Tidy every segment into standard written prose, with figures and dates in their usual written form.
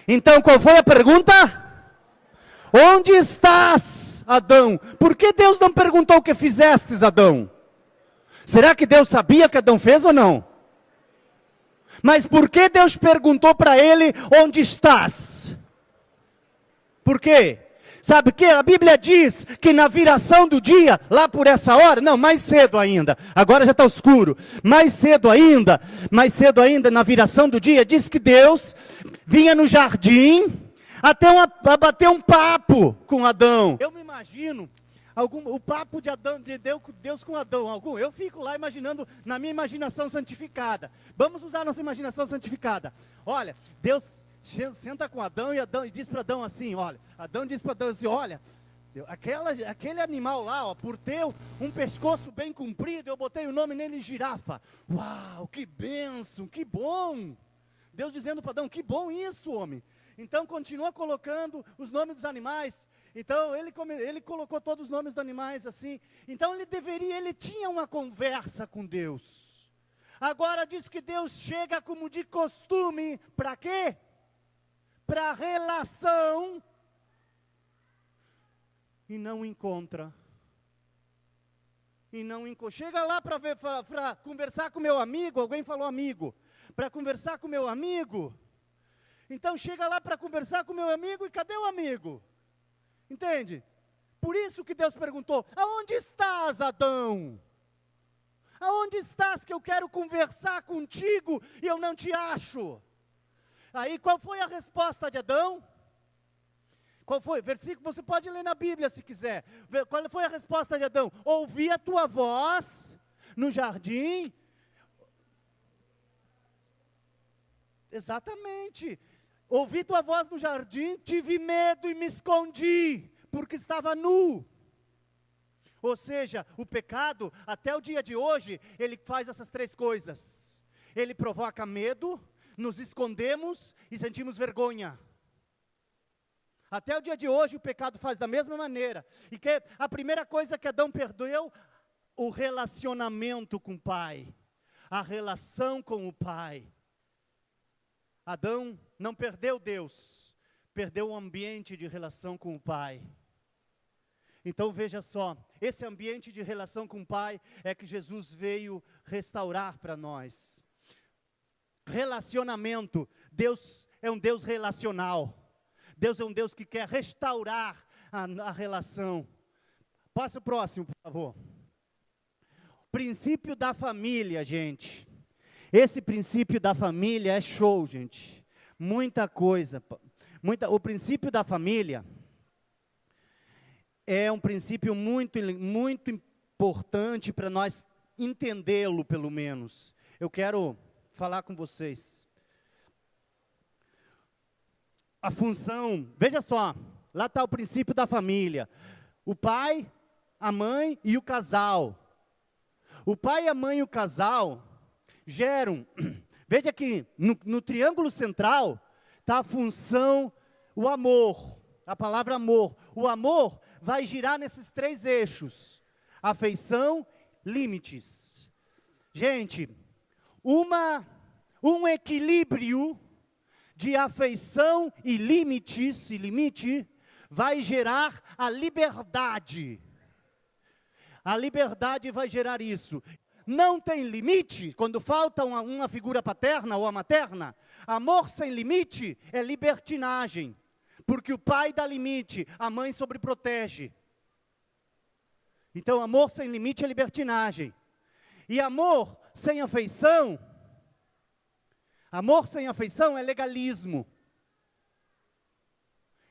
Então qual foi a pergunta? Onde estás, Adão? Por que Deus não perguntou o que fizestes, Adão? Será que Deus sabia que Adão fez ou não? Mas por que Deus perguntou para ele, onde estás? Por quê? Sabe o que? A Bíblia diz que na viração do dia, lá por essa hora, não, mais cedo ainda, agora já está escuro, mais cedo ainda, na viração do dia, diz que Deus vinha no jardim, a bater um papo com Adão. Eu me imagino, o papo de Deus com Adão, eu fico lá imaginando, na minha imaginação santificada. Vamos usar a nossa imaginação santificada. Olha, Deus senta com Adão e diz para Adão assim, olha, Adão diz para Adão assim, olha, aquele animal lá, ó, por ter um pescoço bem comprido, eu botei o nome nele girafa. Uau, que bênção, que bom. Deus dizendo para Adão, que bom isso, homem. Então continua colocando os nomes dos animais. Então ele colocou todos os nomes dos animais assim. Então ele tinha uma conversa com Deus. Agora diz que Deus chega como de costume, para quê? Para relação, e não encontra. Chega lá para conversar com meu amigo, alguém falou amigo, para conversar com meu amigo. Então chega lá para conversar com meu amigo, e cadê o amigo? Entende? Por isso que Deus perguntou, aonde estás, Adão? Aonde estás que eu quero conversar contigo e eu não te acho? Aí qual foi a resposta de Adão? Qual foi? Versículo, você pode ler na Bíblia se quiser. Qual foi a resposta de Adão? Ouvi a tua voz no jardim. Exatamente. Ouvi tua voz no jardim, tive medo e me escondi, porque estava nu. Ou seja, o pecado, até o dia de hoje, ele faz essas três coisas. Ele provoca medo, nos escondemos e sentimos vergonha. Até o dia de hoje o pecado faz da mesma maneira. E que a primeira coisa que Adão perdeu, o relacionamento com o pai. A relação com o pai. Adão não perdeu Deus, perdeu o ambiente de relação com o pai. Então veja só, esse ambiente de relação com o pai é que Jesus veio restaurar para nós. Relacionamento, Deus é um Deus relacional. Deus é um Deus que quer restaurar a relação. Passa o próximo, por favor. Princípio da família, gente. Esse princípio da família é show, gente. Muita coisa. O princípio da família é um princípio muito importante para nós entendê-lo, pelo menos. Eu quero falar com vocês. A função, veja só, lá está o princípio da família. O pai, a mãe e o casal. O pai, a mãe e o casal geram, veja que no triângulo central está a função, o amor, a palavra amor. O amor vai girar nesses três eixos, afeição, limites. Gente, um equilíbrio de afeição e limite, vai gerar a liberdade. A liberdade vai gerar isso. Não tem limite, quando falta uma figura paterna ou a materna, amor sem limite é libertinagem. Porque o pai dá limite, a mãe sobreprotege. Então, amor sem limite é libertinagem. E amor sem afeição é legalismo.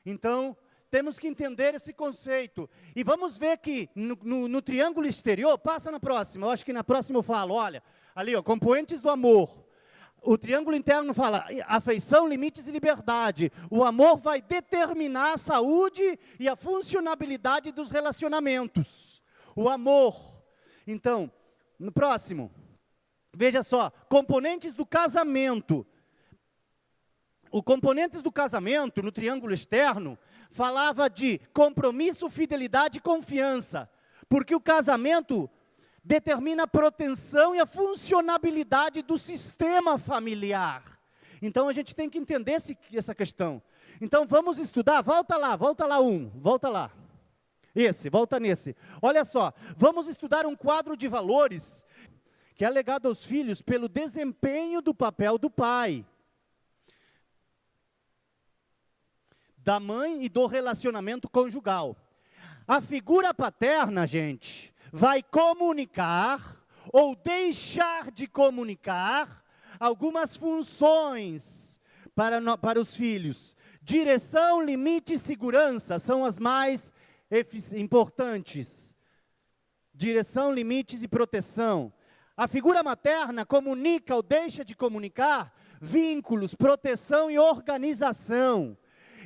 Então, temos que entender esse conceito. E vamos ver que no triângulo exterior, passa na próxima, eu acho que na próxima eu falo, olha, ali, ó, componentes do amor. O triângulo interno fala afeição, limites e liberdade. O amor vai determinar a saúde e a funcionabilidade dos relacionamentos. O amor. Então, no próximo, veja só, componentes do casamento. Os componentes do casamento, no triângulo externo, falava de compromisso, fidelidade e confiança. Porque o casamento determina a proteção e a funcionabilidade do sistema familiar. Então a gente tem que entender essa questão. Então vamos estudar, volta lá volta lá. Volta nesse. Olha só, vamos estudar um quadro de valores que é legado aos filhos pelo desempenho do papel do pai, da mãe e do relacionamento conjugal. A figura paterna, gente, vai comunicar ou deixar de comunicar algumas funções para os filhos. Direção, limite e segurança são as mais importantes. Direção, limites e proteção. A figura materna comunica ou deixa de comunicar vínculos, proteção e organização.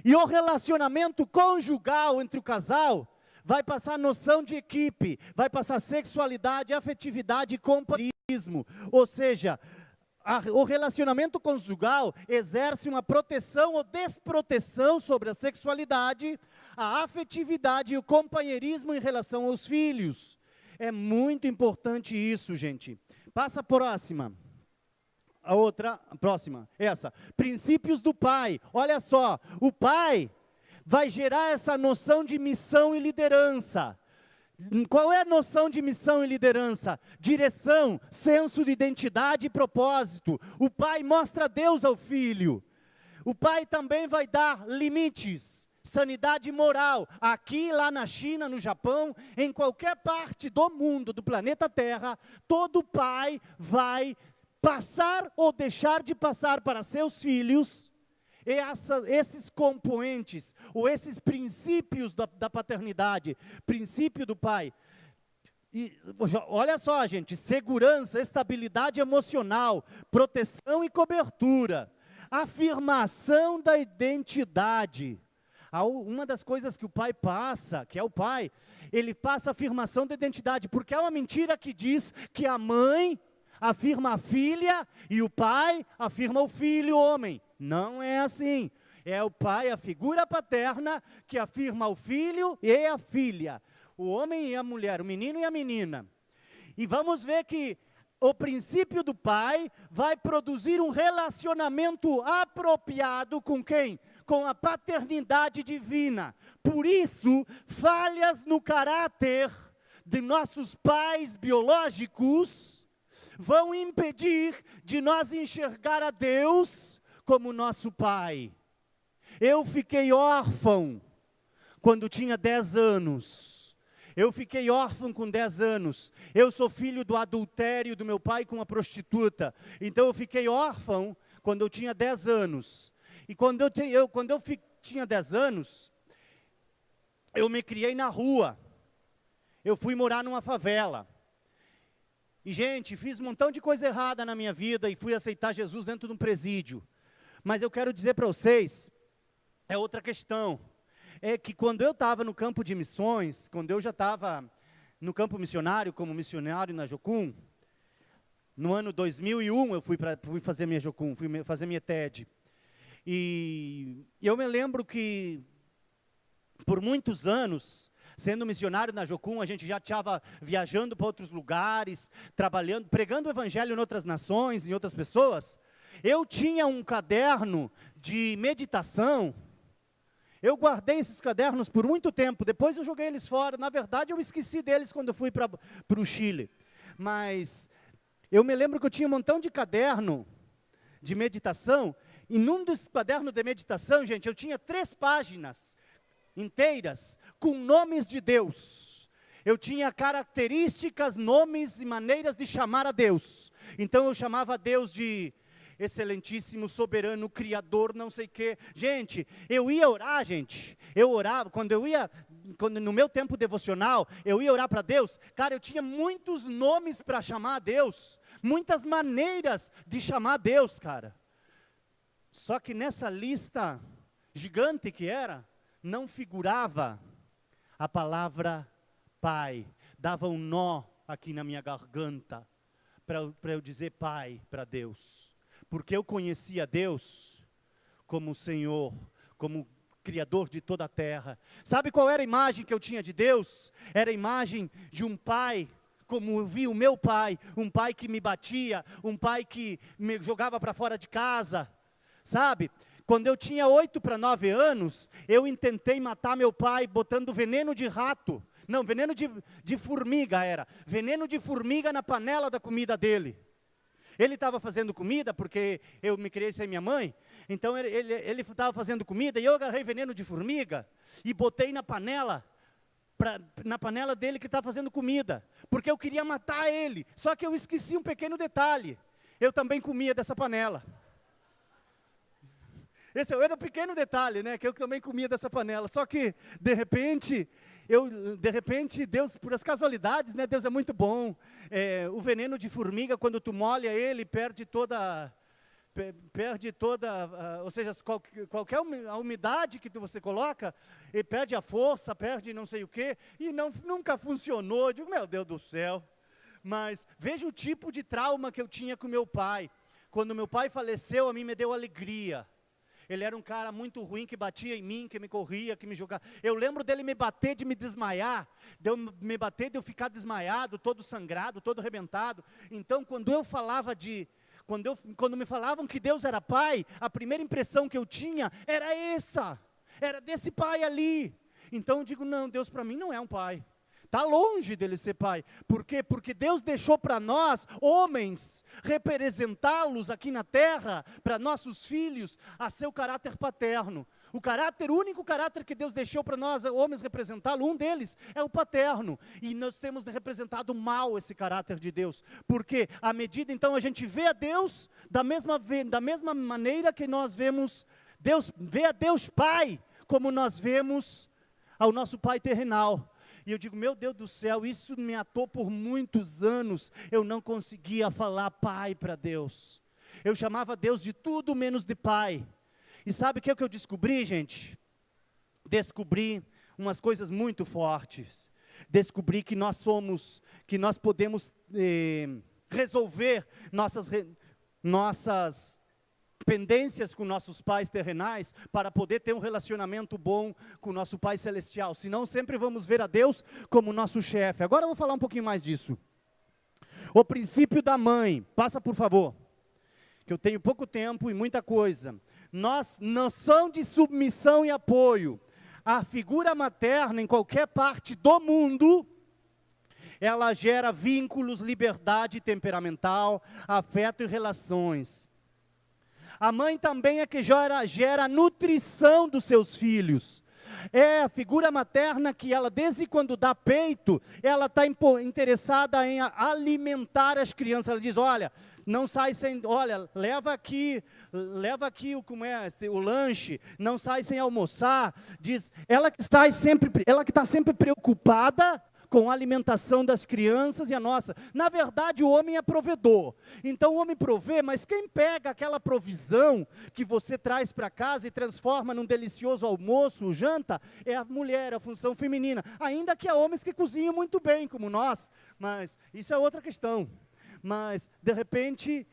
E o relacionamento conjugal entre o casal vai passar noção de equipe, vai passar sexualidade, afetividade e companheirismo. Ou seja, o relacionamento conjugal exerce uma proteção ou desproteção sobre a sexualidade, a afetividade e o companheirismo em relação aos filhos. É muito importante isso, gente. Passa a próxima. A próxima, essa. Princípios do pai. Olha só, o pai vai gerar essa noção de missão e liderança. Qual é a noção de missão e liderança? Direção, senso de identidade e propósito. O pai mostra Deus ao filho. O pai também vai dar limites, sanidade moral. Aqui, lá na China, no Japão, em qualquer parte do mundo, do planeta Terra, todo pai vai passar ou deixar de passar para seus filhos esses componentes, ou esses princípios da paternidade, princípio do pai. E, olha só, gente, segurança, estabilidade emocional, proteção e cobertura, afirmação da identidade. Uma das coisas que o pai passa, que é o pai, ele passa a afirmação da identidade, porque é uma mentira que diz que a mãe afirma a filha e o pai afirma o filho homem. Não é assim. É o pai, a figura paterna, que afirma o filho e a filha. O homem e a mulher, o menino e a menina. E vamos ver que o princípio do pai vai produzir um relacionamento apropriado com quem? Com a paternidade divina. Por isso, falhas no caráter de nossos pais biológicos vão impedir de nós enxergar a Deus como nosso pai. Eu fiquei órfão quando tinha 10 anos. Eu fiquei órfão com 10 anos. Eu sou filho do adultério do meu pai com uma prostituta. Então eu fiquei órfão quando eu tinha 10 anos. E quando eu tinha 10 anos, eu me criei na rua. Eu fui morar numa favela. E, gente, fiz um montão de coisa errada na minha vida e fui aceitar Jesus dentro de um presídio. Mas eu quero dizer para vocês, é outra questão. É que quando eu estava no campo de missões, quando eu já estava no campo missionário, como missionário na Jocum, no ano 2001 eu fui fazer minha Jocum, fui fazer minha TED. E eu me lembro que, por muitos anos, sendo missionário na Jocum, a gente já estava viajando para outros lugares, trabalhando, pregando o evangelho em outras nações, em outras pessoas. Eu tinha um caderno de meditação. Eu guardei esses cadernos por muito tempo, depois eu joguei eles fora. Na verdade, eu esqueci deles quando eu fui para o Chile. Mas eu me lembro que eu tinha um montão de caderno de meditação, e num dos cadernos de meditação, gente, eu tinha 3 páginas inteiras com nomes de Deus. Eu tinha características, nomes e maneiras de chamar a Deus. Então eu chamava a Deus de excelentíssimo, soberano, criador, não sei o quê. Gente, eu ia orar, gente. Eu orava, quando no meu tempo devocional, eu ia orar para Deus. Cara, eu tinha muitos nomes para chamar a Deus. Muitas maneiras de chamar a Deus, cara. Só que nessa lista gigante que era, não figurava a palavra pai. Dava um nó aqui na minha garganta para eu dizer pai para Deus. Porque eu conhecia Deus como o Senhor, como Criador de toda a terra. Sabe qual era a imagem que eu tinha de Deus? Era a imagem de um pai, como eu vi o meu pai, um pai que me batia, um pai que me jogava para fora de casa. Sabe? Quando eu tinha 8 para 9 anos, eu intentei matar meu pai botando veneno de rato. Não, veneno de formiga era. Veneno de formiga na panela da comida dele. Ele estava fazendo comida, porque eu me criei sem minha mãe. Então ele estava fazendo comida e eu agarrei veneno de formiga e botei na panela dele que estava fazendo comida. Porque eu queria matar ele. Só que eu esqueci um pequeno detalhe. Eu também comia dessa panela. Esse era um pequeno detalhe, né? Que eu também comia dessa panela. Só que, de repente, Deus, por as casualidades, né? Deus é muito bom. O veneno de formiga, quando tu molha ele, perde toda, ou seja, qualquer a umidade que você coloca, ele perde a força, perde não sei o quê, e nunca funcionou. Eu digo, meu Deus do céu. Mas veja o tipo de trauma que eu tinha com meu pai. Quando meu pai faleceu, a mim me deu alegria. Ele era um cara muito ruim, que batia em mim, que me corria, que me jogava. Eu lembro dele me bater, de me desmaiar, de eu ficar desmaiado, todo sangrado, todo arrebentado. Então, quando me falavam que Deus era pai, a primeira impressão que eu tinha era essa, era desse pai ali. Então eu digo, não, Deus para mim não é um pai. Está longe dele ser pai. Por quê? Porque Deus deixou para nós, homens, representá-los aqui na terra, para nossos filhos, a seu caráter paterno. O único caráter que Deus deixou para nós, homens, representá-lo, um deles é o paterno. E nós temos representado mal esse caráter de Deus. Porque à medida, então, a gente vê a Deus, da mesma maneira que nós vemos, vê a Deus Pai, como nós vemos ao nosso Pai terrenal. E eu digo, meu Deus do céu, isso me atou por muitos anos. Eu não conseguia falar pai para Deus. Eu chamava Deus de tudo menos de pai. E sabe o que eu descobri, gente? Descobri umas coisas muito fortes. Descobri que nós podemos resolver nossas pendências com nossos pais terrenais, para poder ter um relacionamento bom com o nosso Pai Celestial. Senão sempre vamos ver a Deus como nosso chefe. Agora eu vou falar um pouquinho mais disso. O princípio da mãe. Passa, por favor. Que eu tenho pouco tempo e muita coisa. Noção de submissão e apoio. A figura materna em qualquer parte do mundo, ela gera vínculos, liberdade temperamental, afeto e relações. A mãe também é que gera nutrição dos seus filhos. É a figura materna que ela, desde quando dá peito, ela está interessada em alimentar as crianças. Ela diz, olha, não sai sem, olha, leva aqui o lanche, não sai sem almoçar. Diz, ela que está sempre preocupada com a alimentação das crianças e a nossa. Na verdade, o homem é provedor. Então, o homem provê, mas quem pega aquela provisão que você traz para casa e transforma num delicioso almoço, janta, é a mulher, a função feminina. Ainda que há homens que cozinham muito bem, como nós, mas isso é outra questão. Mas, de repente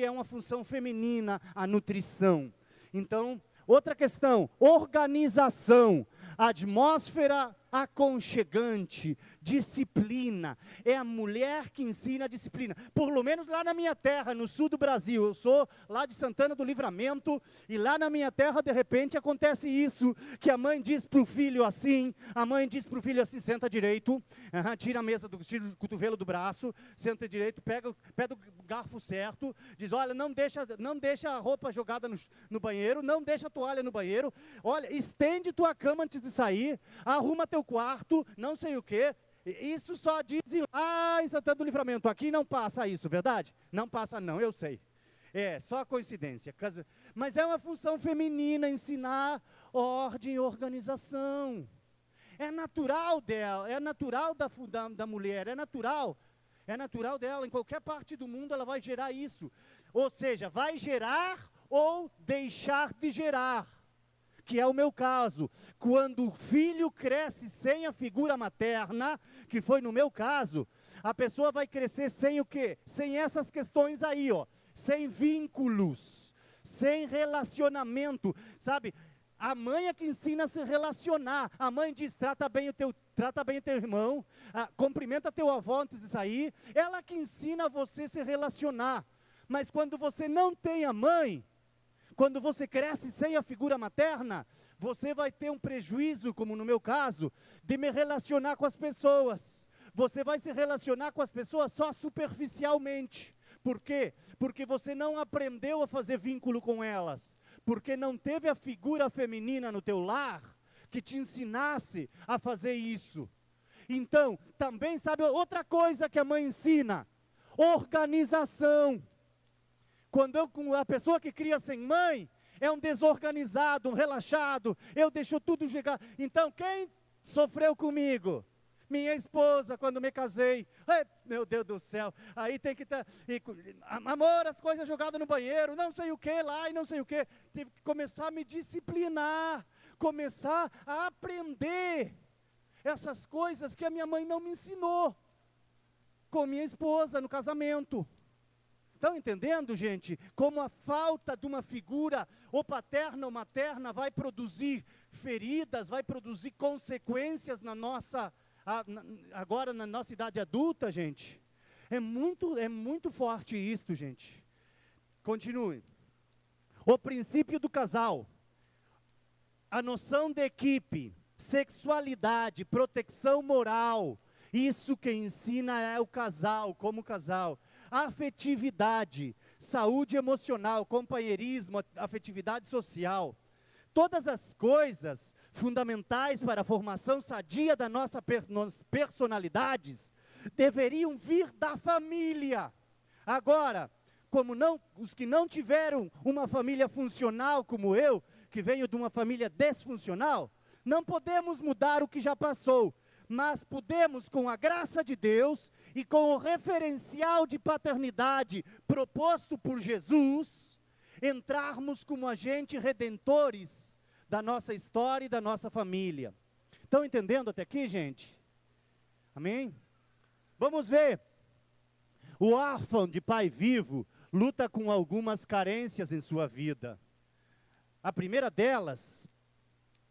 é uma função feminina a nutrição. Então, outra questão, organização, atmosfera aconchegante, disciplina. É a mulher que ensina a disciplina. Por lo menos lá na minha terra, no sul do Brasil. Eu sou lá de Santana do Livramento, e lá na minha terra, de repente, acontece isso, que a mãe diz para o filho assim, senta direito, tira o cotovelo do braço, senta direito, pega o garfo certo, diz, olha, não deixa a roupa jogada no banheiro, não deixa a toalha no banheiro, olha, estende tua cama antes de sair, arruma teu quarto, não sei o quê. Isso só dizem lá em Santana do Livramento. Aqui não passa isso, verdade? Não passa não, eu sei. É, só coincidência. Mas é uma função feminina ensinar ordem e organização. É natural dela, é natural da mulher, é natural dela. Em qualquer parte do mundo ela vai gerar isso. Ou seja, vai gerar ou deixar de gerar. Que é o meu caso, quando o filho cresce sem a figura materna, que foi no meu caso, a pessoa vai crescer sem o quê? Sem essas questões aí, ó, sem vínculos, sem relacionamento, sabe? A mãe é que ensina a se relacionar, a mãe diz, trata bem o teu irmão, cumprimenta teu avô antes de sair, ela que ensina você a se relacionar. Mas quando você não tem a mãe, quando você cresce sem a figura materna, você vai ter um prejuízo, como no meu caso, de me relacionar com as pessoas. Você vai se relacionar com as pessoas só superficialmente. Por quê? Porque você não aprendeu a fazer vínculo com elas. Porque não teve a figura feminina no teu lar que te ensinasse a fazer isso. Então, também sabe outra coisa que a mãe ensina? Organização. A pessoa que cria sem mãe é um desorganizado, um relaxado, eu deixo tudo chegar. Então, quem sofreu comigo? Minha esposa, quando me casei. Ai, meu Deus do céu, aí tem que ter, amor, as coisas jogadas no banheiro, não sei o que lá e não sei o que. Tive que começar a me disciplinar, começar a aprender essas coisas que a minha mãe não me ensinou, com minha esposa no casamento. Estão entendendo, gente? Como a falta de uma figura, ou paterna ou materna, vai produzir feridas, vai produzir consequências agora na nossa idade adulta, gente. É muito forte isto, gente. Continue. O princípio do casal, a noção de equipe, sexualidade, proteção moral, isso que ensina é o casal, como casal. Afetividade, saúde emocional, companheirismo, afetividade social. Todas as coisas fundamentais para a formação sadia das nossas personalidades deveriam vir da família. Agora, os que não tiveram uma família funcional como eu, que venho de uma família desfuncional, não podemos mudar o que já passou. Mas podemos, com a graça de Deus e com o referencial de paternidade proposto por Jesus, entrarmos como agentes redentores da nossa história e da nossa família. Estão entendendo até aqui, gente? Amém? Vamos ver. O órfão de pai vivo luta com algumas carências em sua vida. A primeira delas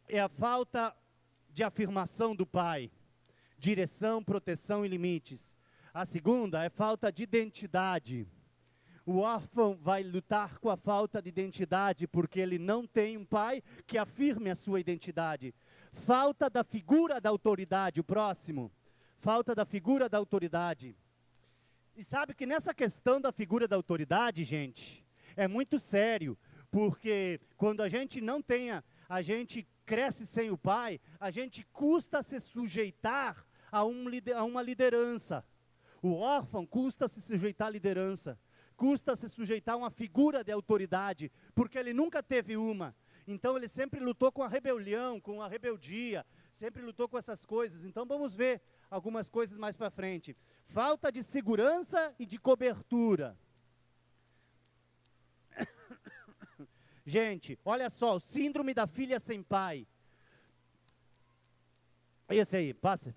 é a falta de afirmação do pai. Direção, proteção e limites. A segunda é falta de identidade. O órfão vai lutar com a falta de identidade, porque ele não tem um pai que afirme a sua identidade. Falta da figura da autoridade, o próximo. Falta da figura da autoridade. E sabe que nessa questão da figura da autoridade, gente, é muito sério, porque quando a gente não tenha, a gente cresce sem o pai, a gente custa se sujeitar a uma liderança. O órfão custa se sujeitar à liderança, custa se sujeitar a uma figura de autoridade, porque ele nunca teve uma. Então ele sempre lutou com a rebelião, com a rebeldia, sempre lutou com essas coisas. Então vamos ver algumas coisas mais para frente. Falta de segurança e de cobertura. Gente, olha só, o síndrome da filha sem pai. Esse aí, passa.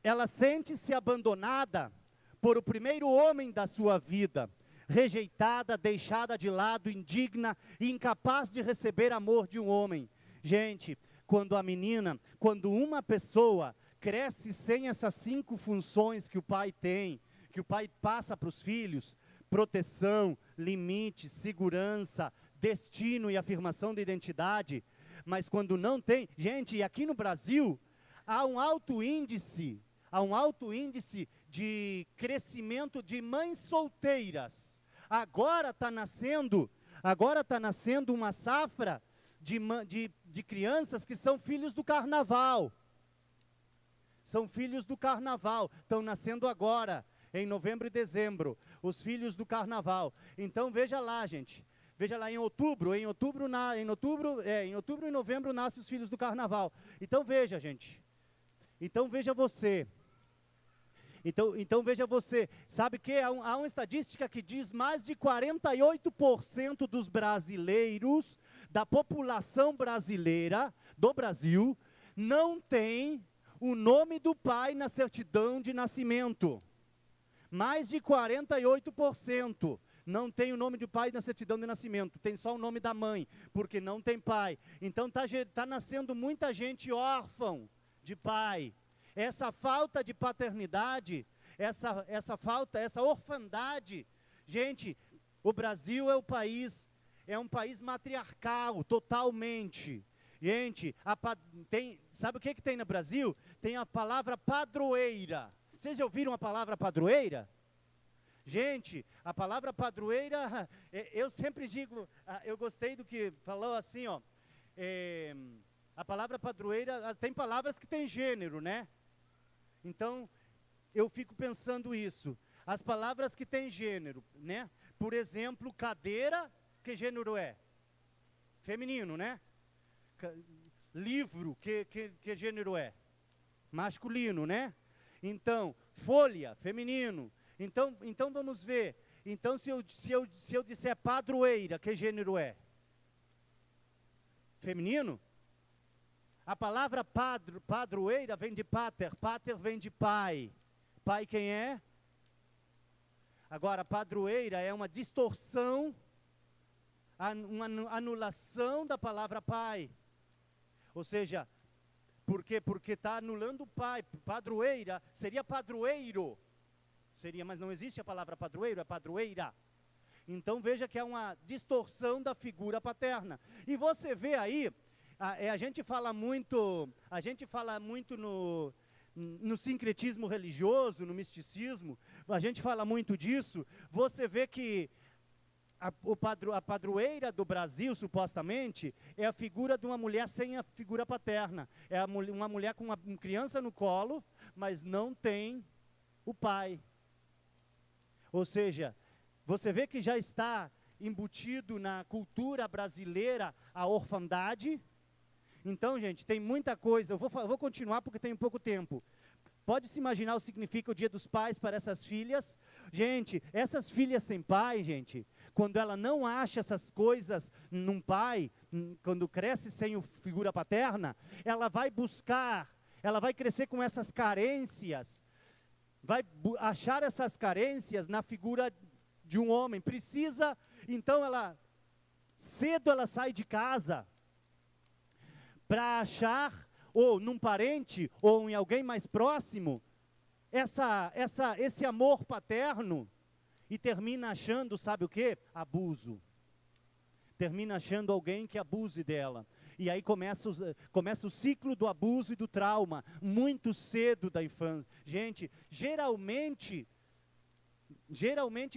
Ela sente-se abandonada por o primeiro homem da sua vida, rejeitada, deixada de lado, indigna e incapaz de receber amor de um homem. Gente, quando uma pessoa cresce sem essas 5 funções que o pai tem, que o pai passa para os filhos, proteção, limite, segurança, destino e afirmação de identidade, mas quando não tem, gente, e aqui no Brasil, há um alto índice de crescimento de mães solteiras. Agora está nascendo uma safra de crianças que são filhos do carnaval. São filhos do carnaval, estão nascendo agora, em novembro e dezembro, os filhos do carnaval. Então veja lá, gente, veja lá em outubro e novembro nascem os filhos do carnaval. Então veja, gente, então veja você, sabe que há uma estatística que diz mais de 48% dos brasileiros, da população brasileira, do Brasil, não tem o nome do pai na certidão de nascimento. Mais de 48% não tem o nome do pai na certidão de nascimento, tem só o nome da mãe, porque não tem pai. Então está nascendo muita gente órfão de pai. Essa falta de paternidade, essa orfandade Gente, o Brasil é um país matriarcal, totalmente. Gente, sabe o que tem no Brasil? Tem a palavra padroeira. Vocês já ouviram a palavra padroeira? Gente, a palavra padroeira, eu sempre digo, eu gostei do que falou assim, ó. A palavra padroeira, tem palavras que tem gênero, né? Então, eu fico pensando isso. As palavras que têm gênero, né? Por exemplo, cadeira, que gênero é? Feminino, né? Livro, que gênero é? Masculino, né? Então, folha, feminino. Então vamos ver. Então, se eu disser padroeira, que gênero é? Feminino? A palavra padroeira vem de pater. Pater vem de pai. Pai quem é? Agora, padroeira é uma distorção, uma anulação da palavra pai. Ou seja, por quê? Porque está anulando o pai. Padroeira seria padroeiro. Mas não existe a palavra padroeiro, é padroeira. Então veja que é uma distorção da figura paterna. E você vê aí, a gente fala muito no sincretismo religioso, no misticismo, a gente fala muito disso. Você vê que a padroeira do Brasil, supostamente, é a figura de uma mulher sem a figura paterna. É uma mulher com uma criança no colo, mas não tem o pai. Ou seja, você vê que já está embutido na cultura brasileira a orfandade. Então, gente, tem muita coisa. Eu vou continuar porque tem pouco tempo. Pode se imaginar o que significa o Dia dos Pais para essas filhas? Gente, essas filhas sem pai, gente, quando ela não acha essas coisas num pai, quando cresce sem figura paterna, ela vai crescer com essas carências, vai achar essas carências na figura de um homem. Então cedo ela sai de casa para achar, ou num parente, ou em alguém mais próximo, esse amor paterno, e termina achando, sabe o quê? Abuso. Termina achando alguém que abuse dela. E aí começa o ciclo do abuso e do trauma, muito cedo da infância. Gente, geralmente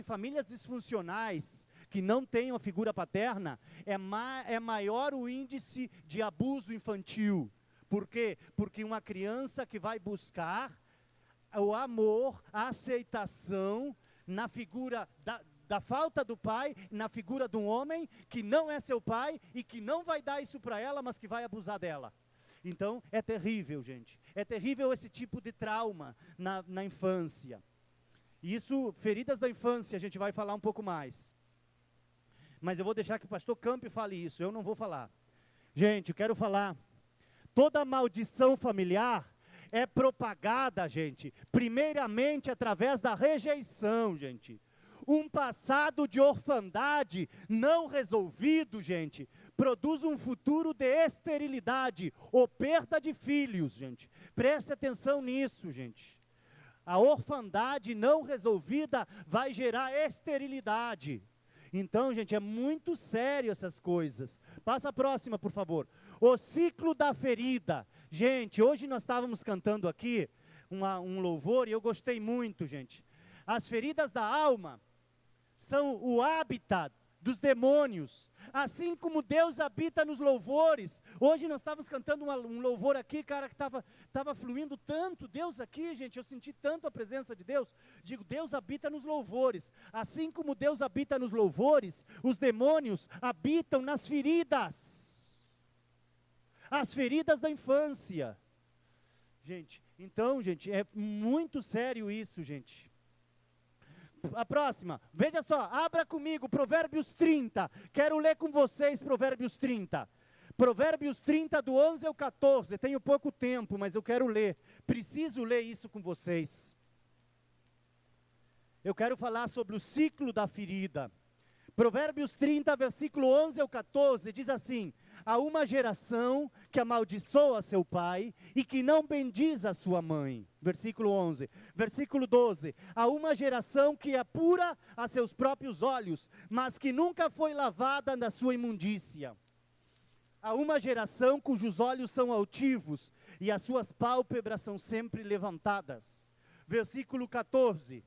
famílias disfuncionais, que não têm a figura paterna, é maior o índice de abuso infantil. Por quê? Porque uma criança que vai buscar o amor, a aceitação, na figura da falta do pai, na figura de um homem que não é seu pai e que não vai dar isso para ela, mas que vai abusar dela. Então, é terrível, gente. É terrível esse tipo de trauma na infância. Isso, feridas da infância, a gente vai falar um pouco mais. Mas eu vou deixar que o pastor Campi fale isso, eu não vou falar. Gente, eu quero falar. Toda maldição familiar é propagada, gente, primeiramente através da rejeição, gente. Um passado de orfandade não resolvido, gente, produz um futuro de esterilidade ou perda de filhos, gente. Preste atenção nisso, gente. A orfandade não resolvida vai gerar esterilidade. Então, gente, é muito sério essas coisas. Passa a próxima, por favor. O ciclo da ferida. Gente, hoje nós estávamos cantando aqui um louvor e eu gostei muito, gente. As feridas da alma são o hábitat dos demônios, assim como Deus habita nos louvores. Hoje nós estávamos cantando um louvor aqui, cara, que estava fluindo tanto Deus aqui, gente, eu senti tanto a presença de Deus. Digo, Deus habita nos louvores, assim como Deus habita nos louvores, os demônios habitam nas feridas, as feridas da infância. Gente, então, gente, é muito sério isso, gente. A próxima, veja só, abra comigo Provérbios 30, quero ler com vocês Provérbios 30. Provérbios 30 do 11 ao 14, tenho pouco tempo, mas eu quero ler, preciso ler isso com vocês. Eu quero falar sobre o ciclo da ferida. Provérbios 30, versículo 11 ao 14, diz assim: há uma geração que amaldiçoa seu pai e que não bendiz a sua mãe. Versículo 11. Versículo 12. Há uma geração que é pura a seus próprios olhos, mas que nunca foi lavada da sua imundícia. Há uma geração cujos olhos são altivos e as suas pálpebras são sempre levantadas. Versículo 14.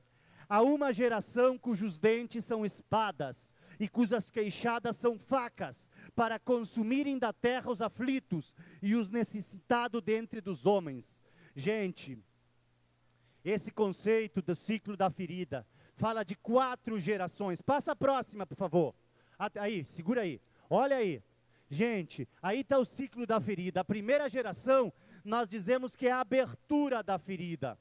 Há uma geração cujos dentes são espadas e cujas queixadas são facas, para consumirem da terra os aflitos e os necessitados dentre dos homens. Gente, esse conceito do ciclo da ferida fala de 4 gerações. Passa a próxima, por favor. Aí, segura aí. Olha aí. Gente, aí está o ciclo da ferida. A primeira geração, nós dizemos que é a abertura da ferida.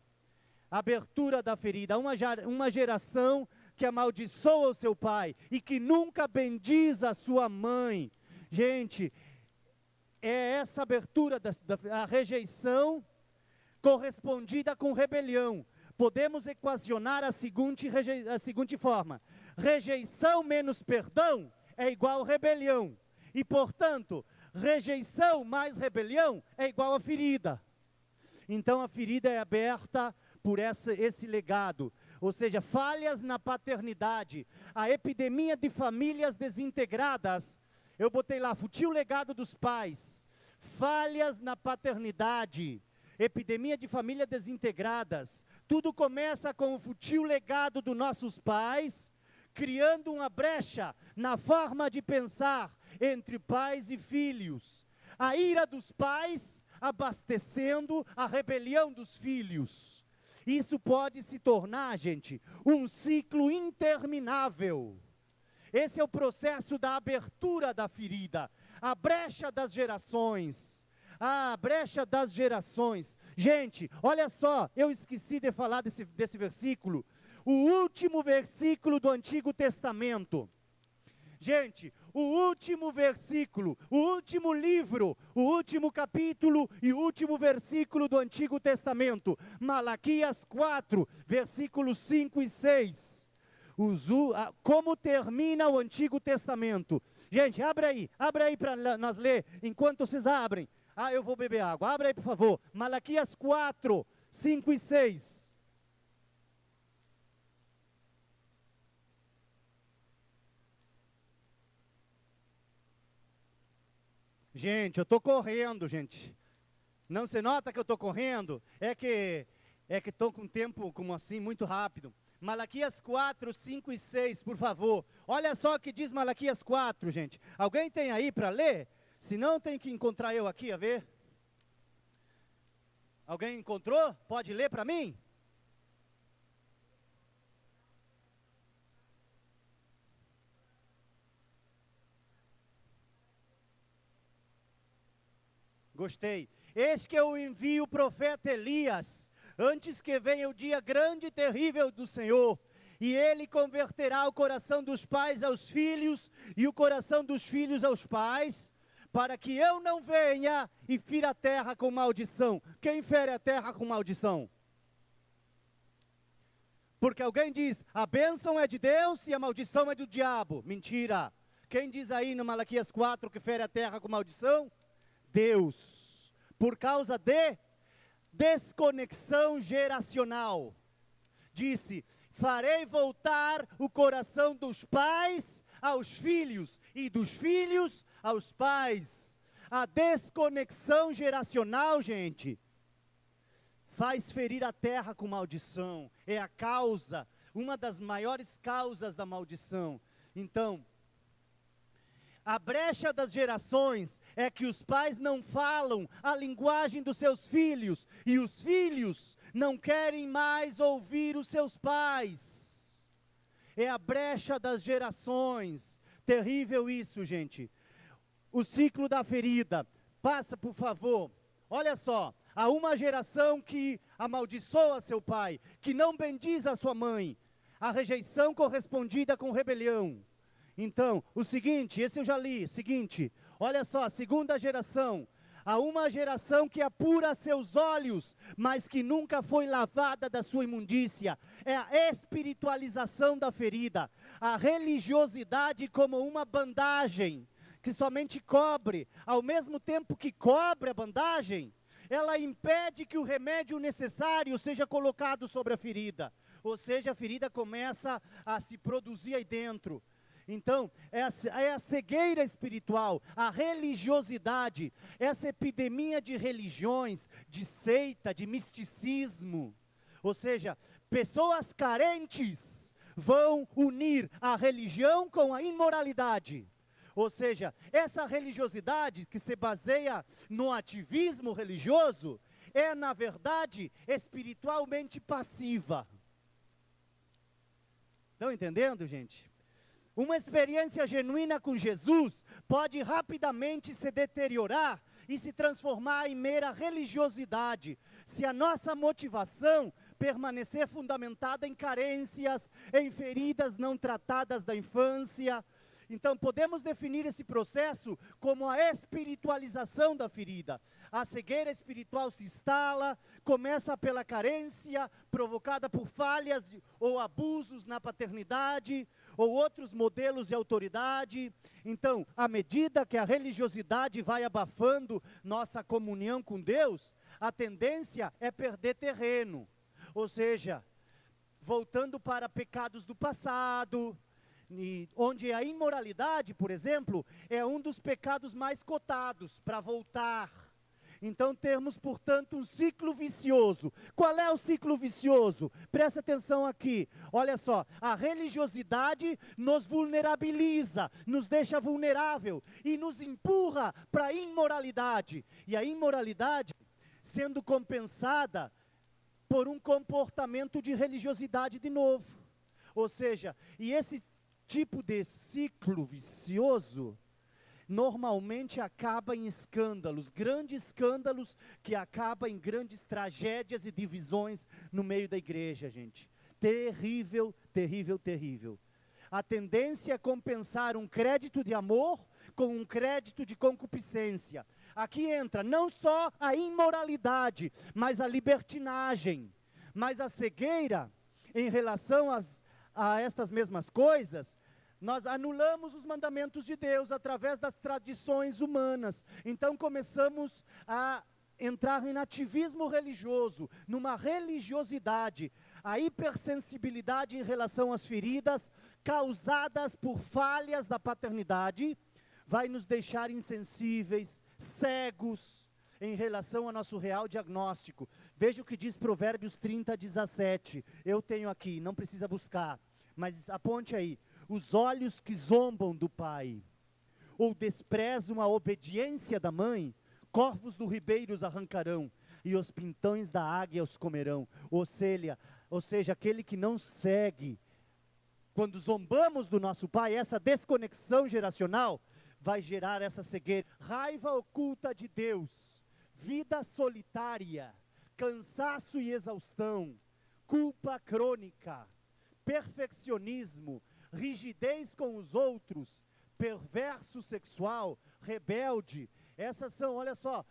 Abertura da ferida, uma geração que amaldiçoa o seu pai e que nunca bendiz a sua mãe. Gente, é essa abertura, a rejeição correspondida com rebelião. Podemos equacionar a seguinte forma: rejeição menos perdão é igual a rebelião. E portanto, rejeição mais rebelião é igual a ferida. Então a ferida é aberta por esse legado, ou seja, falhas na paternidade, a epidemia de famílias desintegradas. Eu botei lá, futil legado dos pais, falhas na paternidade, epidemia de famílias desintegradas. Tudo começa com o futil legado dos nossos pais, criando uma brecha na forma de pensar entre pais e filhos. A ira dos pais abastecendo a rebelião dos filhos. Isso pode se tornar, gente, um ciclo interminável. Esse é o processo da abertura da ferida, a brecha das gerações. A brecha das gerações. Gente, olha só, eu esqueci de falar desse versículo. O último versículo do Antigo Testamento. Gente, o último versículo, o último livro, o último capítulo e o último versículo do Antigo Testamento. Malaquias 4, versículos 5 e 6. Como termina o Antigo Testamento. Gente, abre aí para nós ler, enquanto vocês abrem. Eu vou beber água. Abre aí, por favor. Malaquias 4, 5 e 6. Gente, eu estou correndo, gente. Não se nota que eu estou correndo? É que estou com tempo, como assim, muito rápido. Malaquias 4, 5 e 6, por favor. Olha só o que diz Malaquias 4, gente. Alguém tem aí para ler? Se não, tem que encontrar eu aqui, a ver. Alguém encontrou? Pode ler para mim? Gostei. Eis que eu envio o profeta Elias, antes que venha o dia grande e terrível do Senhor, e ele converterá o coração dos pais aos filhos, e o coração dos filhos aos pais, para que eu não venha e fira a terra com maldição. Quem fere a terra com maldição? Porque alguém diz, a bênção é de Deus e a maldição é do diabo. Mentira. Quem diz aí no Malaquias 4 que fere a terra com maldição? Deus. Por causa de desconexão geracional. Disse, farei voltar o coração dos pais aos filhos e dos filhos aos pais. A desconexão geracional, gente, faz ferir a terra com maldição. É a causa, uma das maiores causas da maldição. Então, a brecha das gerações é que os pais não falam a linguagem dos seus filhos, e os filhos não querem mais ouvir os seus pais. É a brecha das gerações. Terrível isso, gente. O ciclo da ferida. Passa, por favor. Olha só, há uma geração que amaldiçoa seu pai, que não bendiz a sua mãe. A rejeição correspondida com rebelião. Então, o seguinte, esse eu já li, seguinte, olha só, a segunda geração, há uma geração que apura seus olhos, mas que nunca foi lavada da sua imundícia. É a espiritualização da ferida, a religiosidade como uma bandagem que somente cobre, ao mesmo tempo que cobre a bandagem, ela impede que o remédio necessário seja colocado sobre a ferida. Ou seja, a ferida começa a se produzir aí dentro. Então, é a cegueira espiritual, a religiosidade, essa epidemia de religiões, de seita, de misticismo. Ou seja, pessoas carentes vão unir a religião com a imoralidade. Ou seja, essa religiosidade que se baseia no ativismo religioso é, na verdade, espiritualmente passiva. Estão entendendo, gente? Uma experiência genuína com Jesus pode rapidamente se deteriorar e se transformar em mera religiosidade, se a nossa motivação permanecer fundamentada em carências, em feridas não tratadas da infância. Então, podemos definir esse processo como a espiritualização da ferida. A cegueira espiritual se instala, começa pela carência, provocada por falhas ou abusos na paternidade, ou outros modelos de autoridade. Então, à medida que a religiosidade vai abafando nossa comunhão com Deus, a tendência é perder terreno. Ou seja, voltando para pecados do passado, onde a imoralidade, por exemplo, é um dos pecados mais cotados para voltar. Então temos, portanto, um ciclo vicioso. Qual é o ciclo vicioso? Presta atenção aqui. Olha só, a religiosidade nos vulnerabiliza, nos deixa vulnerável e nos empurra para a imoralidade. E a imoralidade sendo compensada por um comportamento de religiosidade de novo. Ou seja, e esse tipo de ciclo vicioso normalmente acaba em escândalos, grandes escândalos que acabam em grandes tragédias e divisões no meio da igreja, gente. Terrível, terrível, terrível. A tendência é compensar um crédito de amor com um crédito de concupiscência. Aqui entra não só a imoralidade, mas a libertinagem, mas a cegueira em relação a estas mesmas coisas. Nós anulamos os mandamentos de Deus através das tradições humanas. Então começamos a entrar em ativismo religioso, numa religiosidade. A hipersensibilidade em relação às feridas causadas por falhas da paternidade vai nos deixar insensíveis, cegos em relação ao nosso real diagnóstico. Veja o que diz Provérbios 30:17. Eu tenho aqui, não precisa buscar, mas aponte aí. Os olhos que zombam do pai, ou desprezam a obediência da mãe, corvos do ribeiro os arrancarão, e os pintões da águia os comerão. Ou seja, aquele que não segue, quando zombamos do nosso pai, essa desconexão geracional, vai gerar essa cegueira. Raiva oculta de Deus, vida solitária, cansaço e exaustão, culpa crônica, perfeccionismo, rigidez com os outros, perverso sexual, rebelde. Essas são, olha só,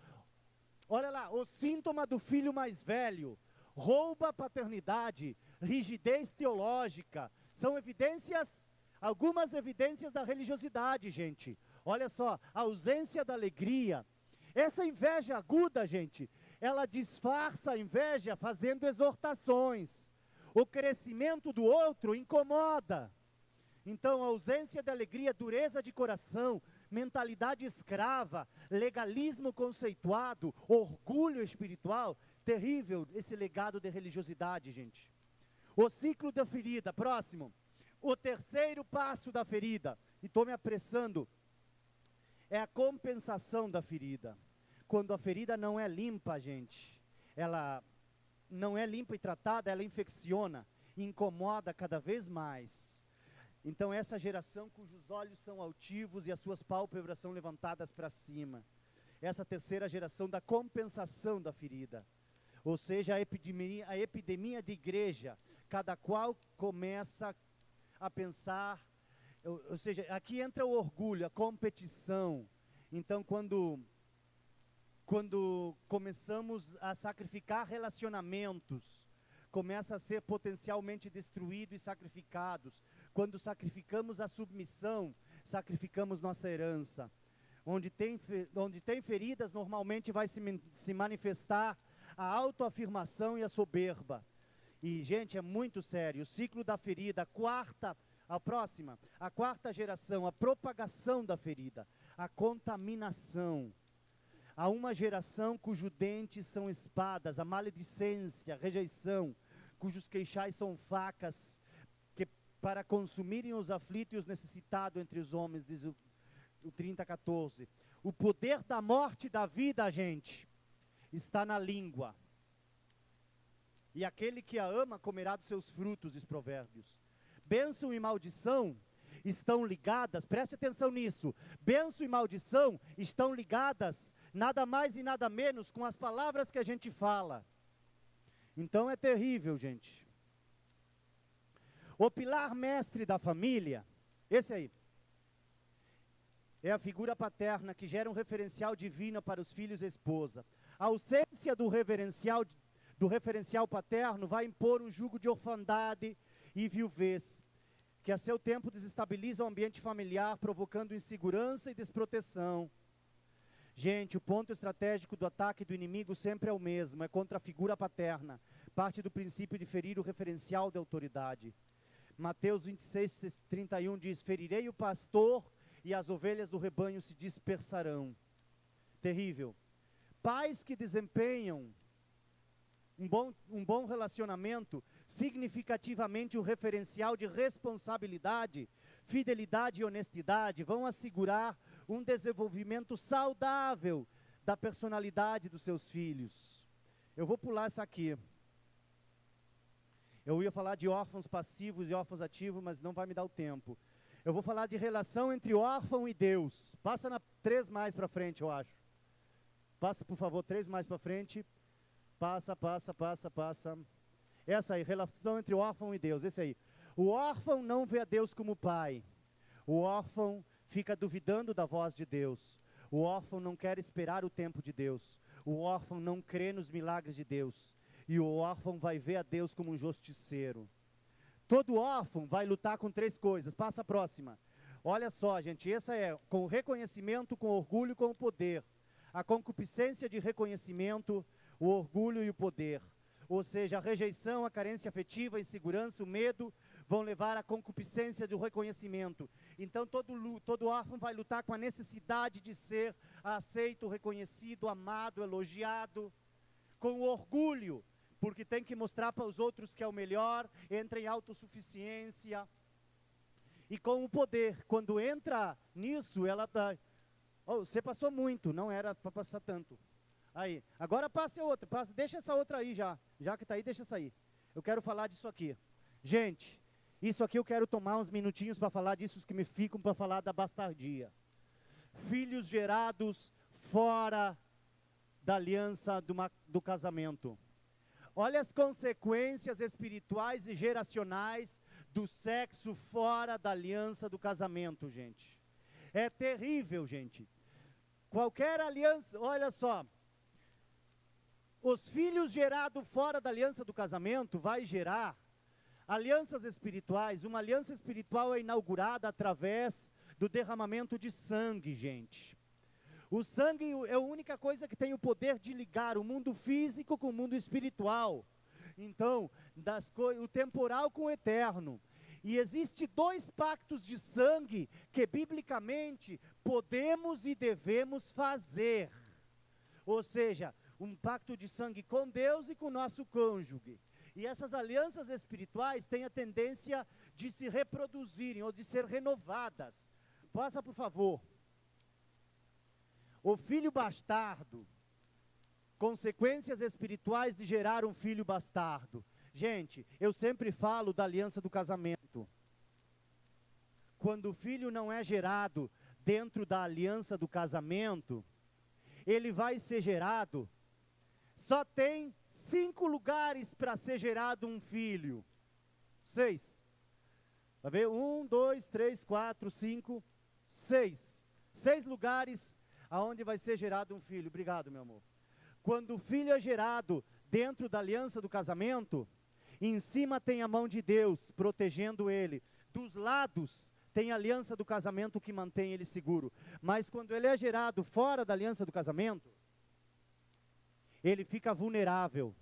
olha lá, o síntoma do filho mais velho, rouba a paternidade, rigidez teológica, são evidências, algumas evidências da religiosidade, gente. Olha só, a ausência da alegria, essa inveja aguda, gente, ela disfarça a inveja fazendo exortações. O crescimento do outro incomoda. Então, a ausência de alegria, dureza de coração, mentalidade escrava, legalismo conceituado, orgulho espiritual, terrível esse legado de religiosidade, gente. O ciclo da ferida, próximo. O terceiro passo da ferida, e estou me apressando, é a compensação da ferida. Quando a ferida não é limpa, gente, ela não é limpa e tratada, ela infecciona, incomoda cada vez mais. Então essa geração cujos olhos são altivos e as suas pálpebras são levantadas para cima. Essa terceira geração da compensação da ferida. Ou seja, a epidemia de igreja, cada qual começa a pensar, ou seja, aqui entra o orgulho, a competição. Então quando começamos a sacrificar relacionamentos, começa a ser potencialmente destruídos e sacrificados. Quando sacrificamos a submissão, sacrificamos nossa herança. Onde tem feridas, normalmente vai se manifestar a autoafirmação e a soberba. E, gente, é muito sério. O ciclo da ferida, a quarta geração, a propagação da ferida, a contaminação. Há uma geração cujos dentes são espadas, a maledicência, a rejeição, cujos queixais são facas, que para consumirem os aflitos e os necessitados entre os homens, diz o 30:14. O poder da morte e da vida, gente, está na língua. E aquele que a ama comerá dos seus frutos, diz Provérbios. Bênção e maldição estão ligadas, preste atenção nisso. Bênção e maldição estão ligadas, nada mais e nada menos, com as palavras que a gente fala. Então é terrível, gente. O pilar mestre da família, esse aí, é a figura paterna que gera um referencial divino para os filhos e esposa. A ausência do referencial paterno vai impor um jugo de orfandade e viuvez, que a seu tempo desestabiliza o ambiente familiar, provocando insegurança e desproteção. Gente, o ponto estratégico do ataque do inimigo sempre é o mesmo, é contra a figura paterna. Parte do princípio de ferir o referencial de autoridade. Mateus 26:31 diz: ferirei o pastor e as ovelhas do rebanho se dispersarão. Terrível. Pais que desempenham um bom relacionamento, significativamente um referencial de responsabilidade, fidelidade e honestidade, vão assegurar um desenvolvimento saudável da personalidade dos seus filhos. Eu vou pular essa aqui. Eu ia falar de órfãos passivos e órfãos ativos, mas não vai me dar o tempo. Eu vou falar de relação entre órfão e Deus. Passa na 3 mais para frente, eu acho. Passa, por favor, 3 mais para frente. Passa. Essa aí, relação entre órfão e Deus, esse aí. O órfão não vê a Deus como pai. O órfão fica duvidando da voz de Deus. O órfão não quer esperar o tempo de Deus. O órfão não crê nos milagres de Deus. E o órfão vai ver a Deus como um justiceiro. Todo órfão vai lutar com 3 coisas. Passa a próxima. Olha só, gente, essa é com o reconhecimento, com o orgulho e com o poder. A concupiscência de reconhecimento, o orgulho e o poder. Ou seja, a rejeição, a carência afetiva, a insegurança, o medo, vão levar à concupiscência do reconhecimento. Então todo órfão vai lutar com a necessidade de ser aceito, reconhecido, amado, elogiado. Com o orgulho, porque tem que mostrar para os outros que é o melhor, entra em autossuficiência. E com o poder, quando entra nisso, ela dá... Oh, você passou muito, não era para passar tanto. Aí, agora passe a outra, deixa essa outra aí já que está aí, deixa essa aí. Eu quero falar disso aqui. Gente, isso aqui eu quero tomar uns minutinhos para falar disso que me ficam para falar da bastardia. Filhos gerados fora da aliança do casamento. Olha as consequências espirituais e geracionais do sexo fora da aliança do casamento, gente. É terrível, gente. Qualquer aliança, olha só. Os filhos gerados fora da aliança do casamento vai gerar alianças espirituais. Uma aliança espiritual é inaugurada através do derramamento de sangue, gente. O sangue é a única coisa que tem o poder de ligar o mundo físico com o mundo espiritual. Então, o temporal com o eterno. E existe 2 pactos de sangue que biblicamente podemos e devemos fazer. Ou seja, um pacto de sangue com Deus e com o nosso cônjuge. E essas alianças espirituais têm a tendência de se reproduzirem ou de ser renovadas. Passa, por favor. O filho bastardo, consequências espirituais de gerar um filho bastardo. Gente, eu sempre falo da aliança do casamento. Quando o filho não é gerado dentro da aliança do casamento, ele vai ser gerado. Só tem 5 lugares para ser gerado um filho. 6. Vai ver? 1, 2, 3, 4, 5, 6. 6 lugares aonde vai ser gerado um filho. Obrigado, meu amor. Quando o filho é gerado dentro da aliança do casamento, em cima tem a mão de Deus protegendo ele. Dos lados tem a aliança do casamento que mantém ele seguro. Mas quando ele é gerado fora da aliança do casamento, ele fica vulnerável.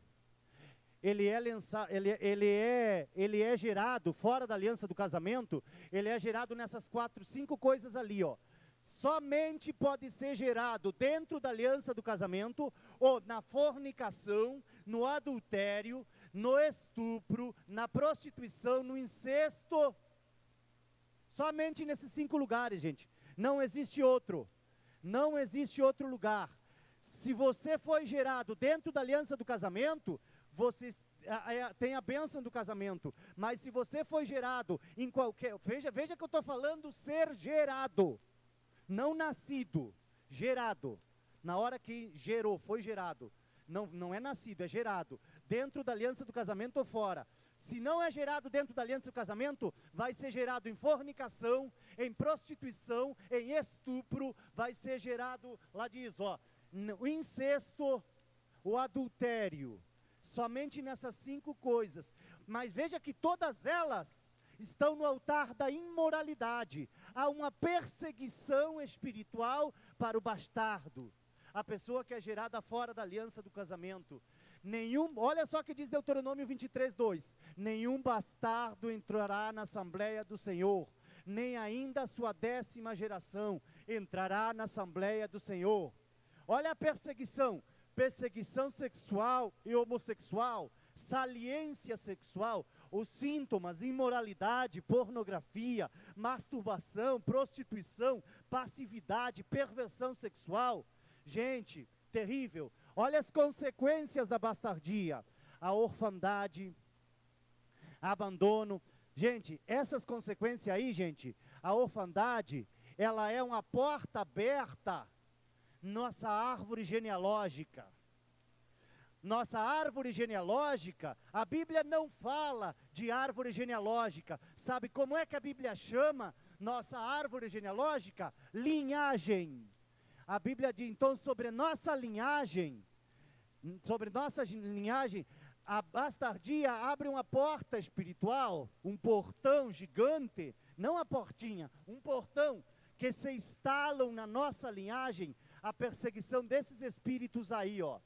Ele é gerado fora da aliança do casamento, ele é gerado nessas 4, 5 coisas ali, ó. Somente pode ser gerado dentro da aliança do casamento, ou na fornicação, no adultério, no estupro, na prostituição, no incesto. Somente nesses 5 lugares, gente. Não existe outro. Não existe outro lugar. Se você foi gerado dentro da aliança do casamento, você tem a bênção do casamento. Mas se você foi gerado em qualquer... Veja que eu estou falando ser gerado. Não nascido, gerado. Na hora que gerou, foi gerado. Não é nascido, é gerado. Dentro da aliança do casamento ou fora. Se não é gerado dentro da aliança do casamento, vai ser gerado em fornicação, em prostituição, em estupro, vai ser gerado, lá diz, ó, o incesto, o adultério. Somente nessas 5 coisas. Mas veja que todas elas estão no altar da imoralidade. Há uma perseguição espiritual para o bastardo. A pessoa que é gerada fora da aliança do casamento. Olha só o que diz Deuteronômio 23:2. Nenhum bastardo entrará na Assembleia do Senhor, nem ainda a sua 10ª geração entrará na Assembleia do Senhor. Olha a perseguição. Perseguição sexual e homossexual, saliência sexual, os sintomas, imoralidade, pornografia, masturbação, prostituição, passividade, perversão sexual. Gente, terrível. Olha as consequências da bastardia, a orfandade, abandono. Gente, essas consequências aí, gente, a orfandade, ela é uma porta aberta. Nossa árvore genealógica. Nossa árvore genealógica, a Bíblia não fala de árvore genealógica. Sabe como é que a Bíblia chama nossa árvore genealógica? Linhagem. A Bíblia diz, então, sobre nossa linhagem, a bastardia abre uma porta espiritual, um portão gigante, não a portinha, um portão que se instalam na nossa linhagem, a perseguição desses espíritos aí, ó.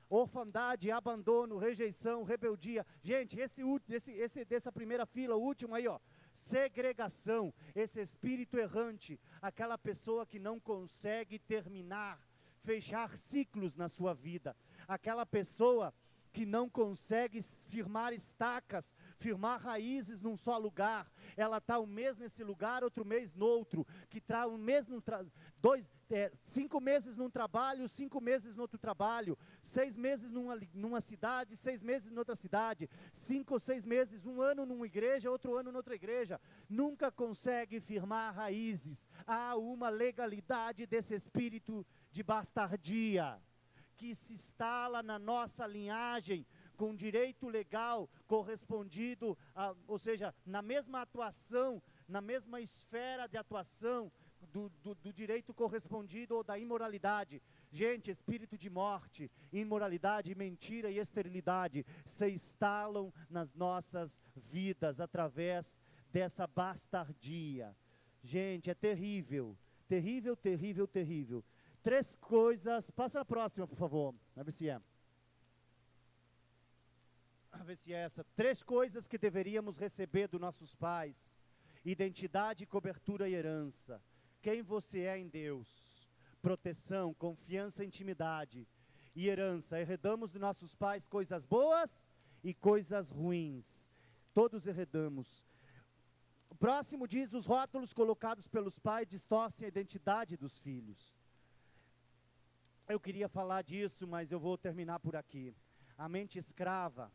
Orfandade, abandono, rejeição, rebeldia. Gente, esse dessa primeira fila, o último aí, ó. Segregação, esse espírito errante, aquela pessoa que não consegue terminar, fechar ciclos na sua vida. Aquela pessoa que não consegue firmar estacas, firmar raízes num só lugar. Ela está um mês nesse lugar, outro mês no outro, que está um mês 5 meses num trabalho, 5 meses no outro trabalho, 6 meses numa cidade, 6 meses em outra cidade, 5 ou 6 meses, um ano numa igreja, outro ano noutra igreja, nunca consegue firmar raízes. Há uma legalidade desse espírito de bastardia, que se instala na nossa linhagem, com direito legal correspondido, ou seja, na mesma atuação, na mesma esfera de atuação do direito correspondido ou da imoralidade. Gente, espírito de morte, imoralidade, mentira e esterilidade se instalam nas nossas vidas através dessa bastardia. Gente, é terrível, terrível, terrível, terrível. 3 coisas, passa a próxima, por favor, vai ver se é. Vai ver se é essa. 3 coisas que deveríamos receber dos nossos pais: identidade, cobertura e herança. Quem você é em Deus, proteção, confiança, intimidade e herança. Heredamos dos nossos pais coisas boas e coisas ruins. Todos heredamos. O próximo diz: os rótulos colocados pelos pais distorcem a identidade dos filhos. Eu queria falar disso, mas eu vou terminar por aqui. A mente escrava.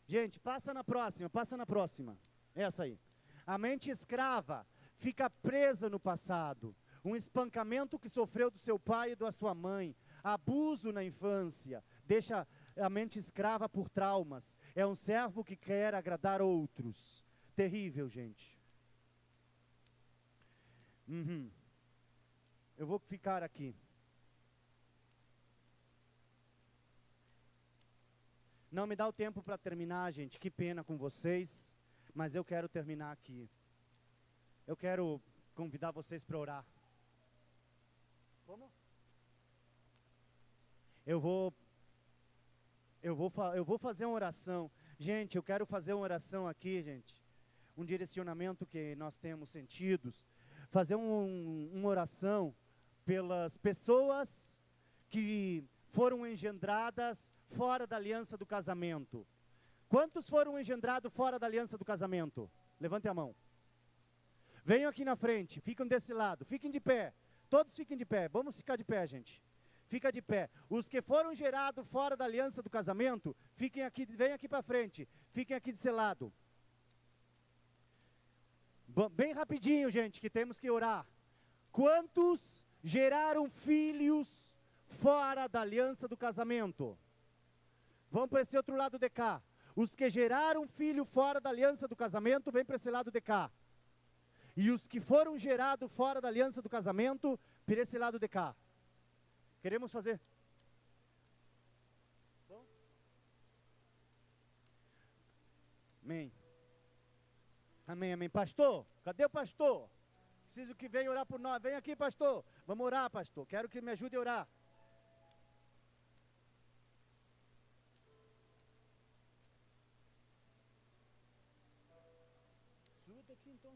Gente, passa na próxima. Essa aí. A mente escrava fica presa no passado. Um espancamento que sofreu do seu pai e da sua mãe. Abuso na infância. Deixa a mente escrava por traumas. É um servo que quer agradar outros. Terrível, gente. Eu vou ficar aqui. Não me dá o tempo para terminar, gente. Que pena com vocês. Mas eu quero terminar aqui. eu quero convidar vocês para orar. Como? Eu vou fazer uma oração. Gente, eu quero fazer uma oração aqui, gente. Um direcionamento que nós temos sentidos. Fazer uma oração pelas pessoas que foram engendradas fora da aliança do casamento. Quantos foram engendrados fora da aliança do casamento? Levante a mão. Venham aqui na frente, ficam desse lado, fiquem de pé. Todos fiquem de pé, vamos ficar de pé, gente. Fica de pé. Os que foram gerados fora da aliança do casamento, fiquem aqui, venham aqui para frente. Fiquem aqui desse lado. Bem rapidinho, gente, que temos que orar. Quantos geraram filhos fora da aliança do casamento? Vamos para esse outro lado de cá. Os que geraram filho fora da aliança do casamento, vem para esse lado de cá. E os que foram gerados fora da aliança do casamento, para esse lado de cá. Queremos fazer? Bom? Amém. Amém, amém. Pastor, cadê o pastor? Preciso que venha orar por nós. Vem aqui, pastor. Vamos orar, pastor. Quero que me ajude a orar. Súbete aqui, então.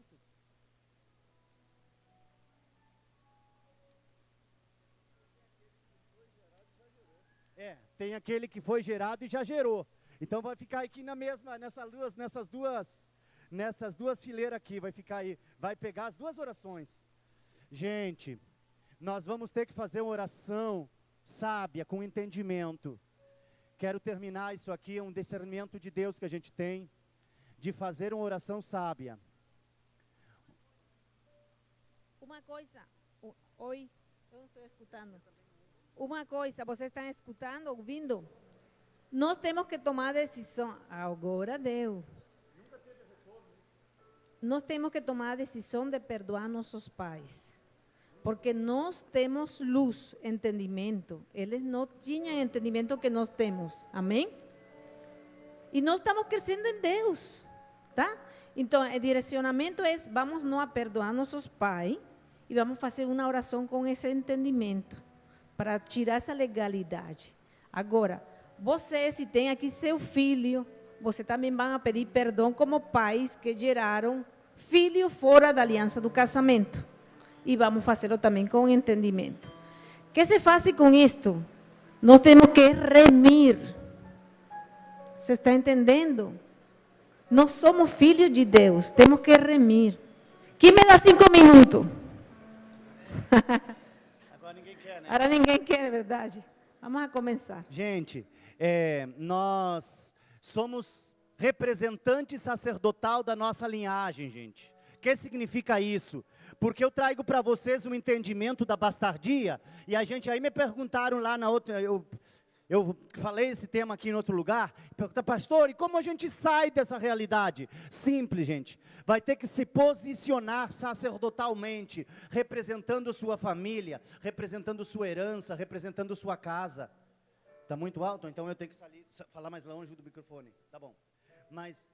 Tem aquele que foi gerado e já gerou. Então vai ficar aqui na mesma, nessas duas fileiras aqui, vai ficar aí, vai pegar as duas orações. Gente, nós vamos ter que fazer uma oração sábia, com entendimento. Quero terminar isso aqui, é um discernimento de Deus que a gente tem, de fazer uma oração sábia. Uma coisa, oi, eu estou escutando. Uma coisa, vocês estão escutando, ouvindo? Nós temos que tomar decisão. Agora deu. Nós temos que tomar a decisão de perdoar nossos pais. Porque nós temos luz, entendimento. Eles não tinham o entendimento que nós temos. Amém? E nós estamos crescendo em Deus. Tá? Então, o direcionamento é, vamos não a perdoar nossos pais e vamos fazer uma oração com esse entendimento, para tirar essa legalidade. Agora, você, se tem aqui seu filho, você também vai pedir perdão como pais que geraram filho fora da aliança do casamento. E vamos fazê-lo também com entendimento. O que se faz com isto? Nós temos que remir. Você está entendendo? Nós somos filhos de Deus, temos que remir. Quem me dá 5 minutos? Agora ninguém quer, é verdade. Vamos a começar. Gente, nós somos representantes sacerdotal da nossa linhagem, gente. O que significa isso? Porque eu trago para vocês um entendimento da bastardia, e a gente aí me perguntaram lá na outra, eu falei esse tema aqui em outro lugar, pergunta, pastor, e como a gente sai dessa realidade? Simples, gente, vai ter que se posicionar sacerdotalmente, representando sua família, representando sua herança, representando sua casa. Está muito alto? Então eu tenho que falar mais longe do microfone, tá bom. Mas,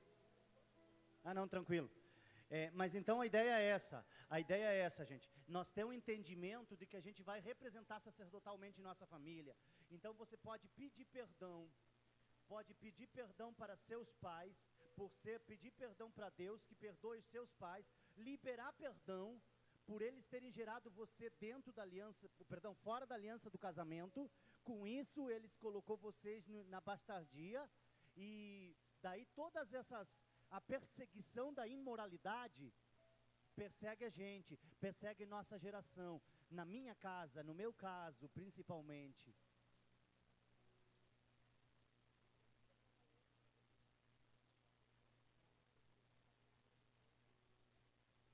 não, tranquilo. Mas então a ideia é essa, gente. Nós temos um entendimento de que a gente vai representar sacerdotalmente nossa família. Então você pode pedir perdão para seus pais, pedir perdão para Deus, que perdoe os seus pais, liberar perdão por eles terem gerado você dentro da aliança, fora da aliança do casamento. Com isso, eles colocou vocês na bastardia, e daí a perseguição da imoralidade persegue a gente, persegue nossa geração, na minha casa, no meu caso, principalmente.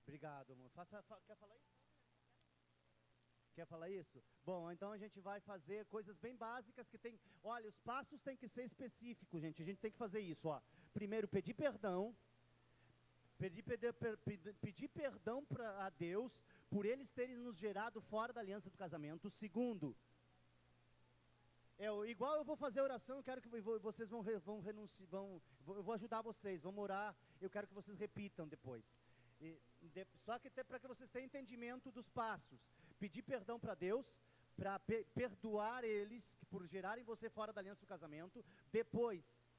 Obrigado, amor. Quer falar isso? Quer falar isso? Bom, então a gente vai fazer coisas bem básicas que tem. Olha, os passos têm que ser específicos, gente. A gente tem que fazer isso, ó. Primeiro, pedir perdão. Pedir perdão a Deus por eles terem nos gerado fora da aliança do casamento. Segundo, igual eu vou fazer a oração, eu quero que vocês vão renunciar, eu vou ajudar vocês, vamos orar, eu quero que vocês repitam depois. Só que para que vocês tenham entendimento dos passos. Pedir perdão para Deus, para perdoar eles por gerarem você fora da aliança do casamento. Depois,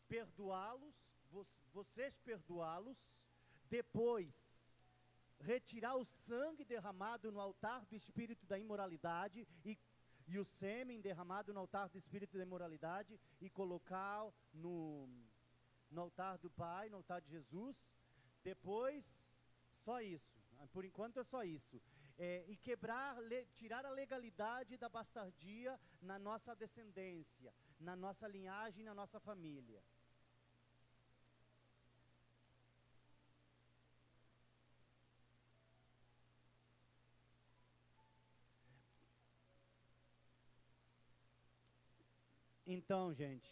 perdoá-los, vocês perdoá-los. Depois, retirar o sangue derramado no altar do espírito da imoralidade e o sêmen derramado no altar do espírito da imoralidade e colocar no altar do Pai, no altar de Jesus. Depois, só isso. Por enquanto é só isso. E tirar a legalidade da bastardia na nossa descendência, na nossa linhagem, na nossa família. Então, gente,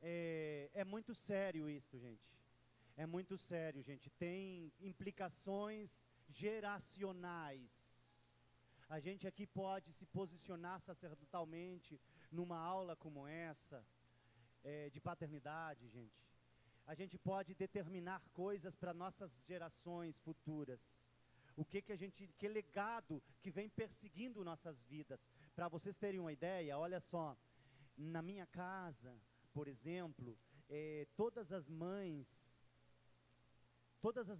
é muito sério isso, gente. É muito sério, gente. Tem implicações geracionais. A gente aqui pode se posicionar sacerdotalmente numa aula como essa, de paternidade, gente. A gente pode determinar coisas para nossas gerações futuras. Que legado que vem perseguindo nossas vidas. Para vocês terem uma ideia, olha só. Na minha casa, por exemplo, todas as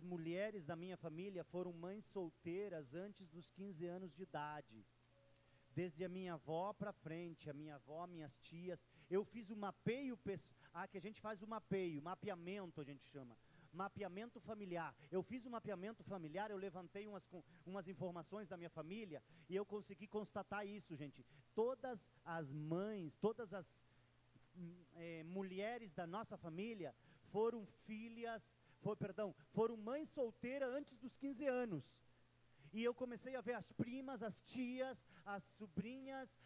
mulheres da minha família foram mães solteiras antes dos 15 anos de idade. Desde a minha avó para frente, a minha avó, minhas tias. Eu fiz o mapeio, que a gente faz o mapeamento a gente chama. Mapeamento familiar. Eu fiz um mapeamento familiar, eu levantei umas informações da minha família e eu consegui constatar isso, gente. Todas as mães, todas as mulheres da nossa família foram foram mães solteiras antes dos 15 anos. E eu comecei a ver as primas, as tias, as sobrinhas,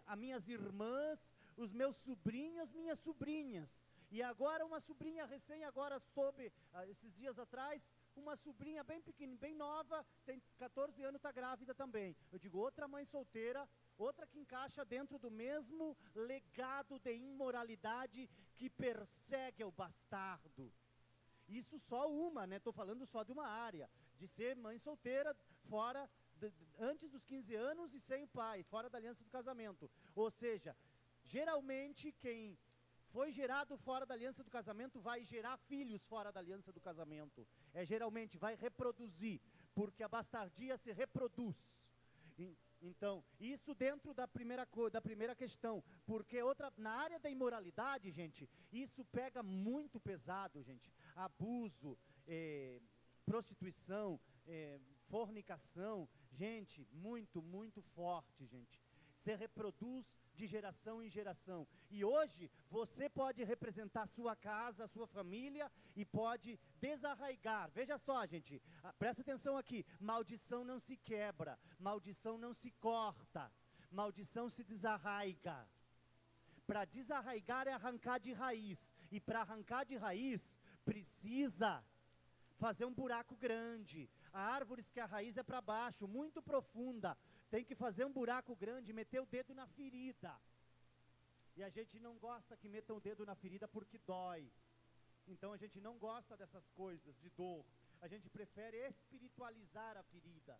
as minhas irmãs, os meus sobrinhos, minhas sobrinhas. E agora uma sobrinha agora soube, esses dias atrás, uma sobrinha bem pequena, bem nova, tem 14 anos, está grávida também. Eu digo, outra mãe solteira, outra que encaixa dentro do mesmo legado de imoralidade que persegue o bastardo. Isso só uma, né? Estou falando só de uma área, de ser mãe solteira, antes dos 15 anos e sem o pai, fora da aliança do casamento. Ou seja, geralmente quem foi gerado fora da aliança do casamento vai gerar filhos fora da aliança do casamento. Geralmente vai reproduzir, porque a bastardia se reproduz. Então, isso dentro da primeira questão, porque na área da imoralidade, gente, isso pega muito pesado, gente. Abuso, prostituição, fornicação, gente, muito, muito forte, gente. Se reproduz de geração em geração. E hoje, você pode representar a sua casa, a sua família, e pode desarraigar. Veja só, gente, presta atenção aqui. Maldição não se quebra, maldição não se corta, maldição se desarraiga. Para desarraigar é arrancar de raiz. E para arrancar de raiz, precisa fazer um buraco grande. Há árvores que a raiz é para baixo, muito profunda. Tem que fazer um buraco grande, meter o dedo na ferida. E a gente não gosta que metam o dedo na ferida porque dói. Então a gente não gosta dessas coisas de dor. A gente prefere espiritualizar a ferida.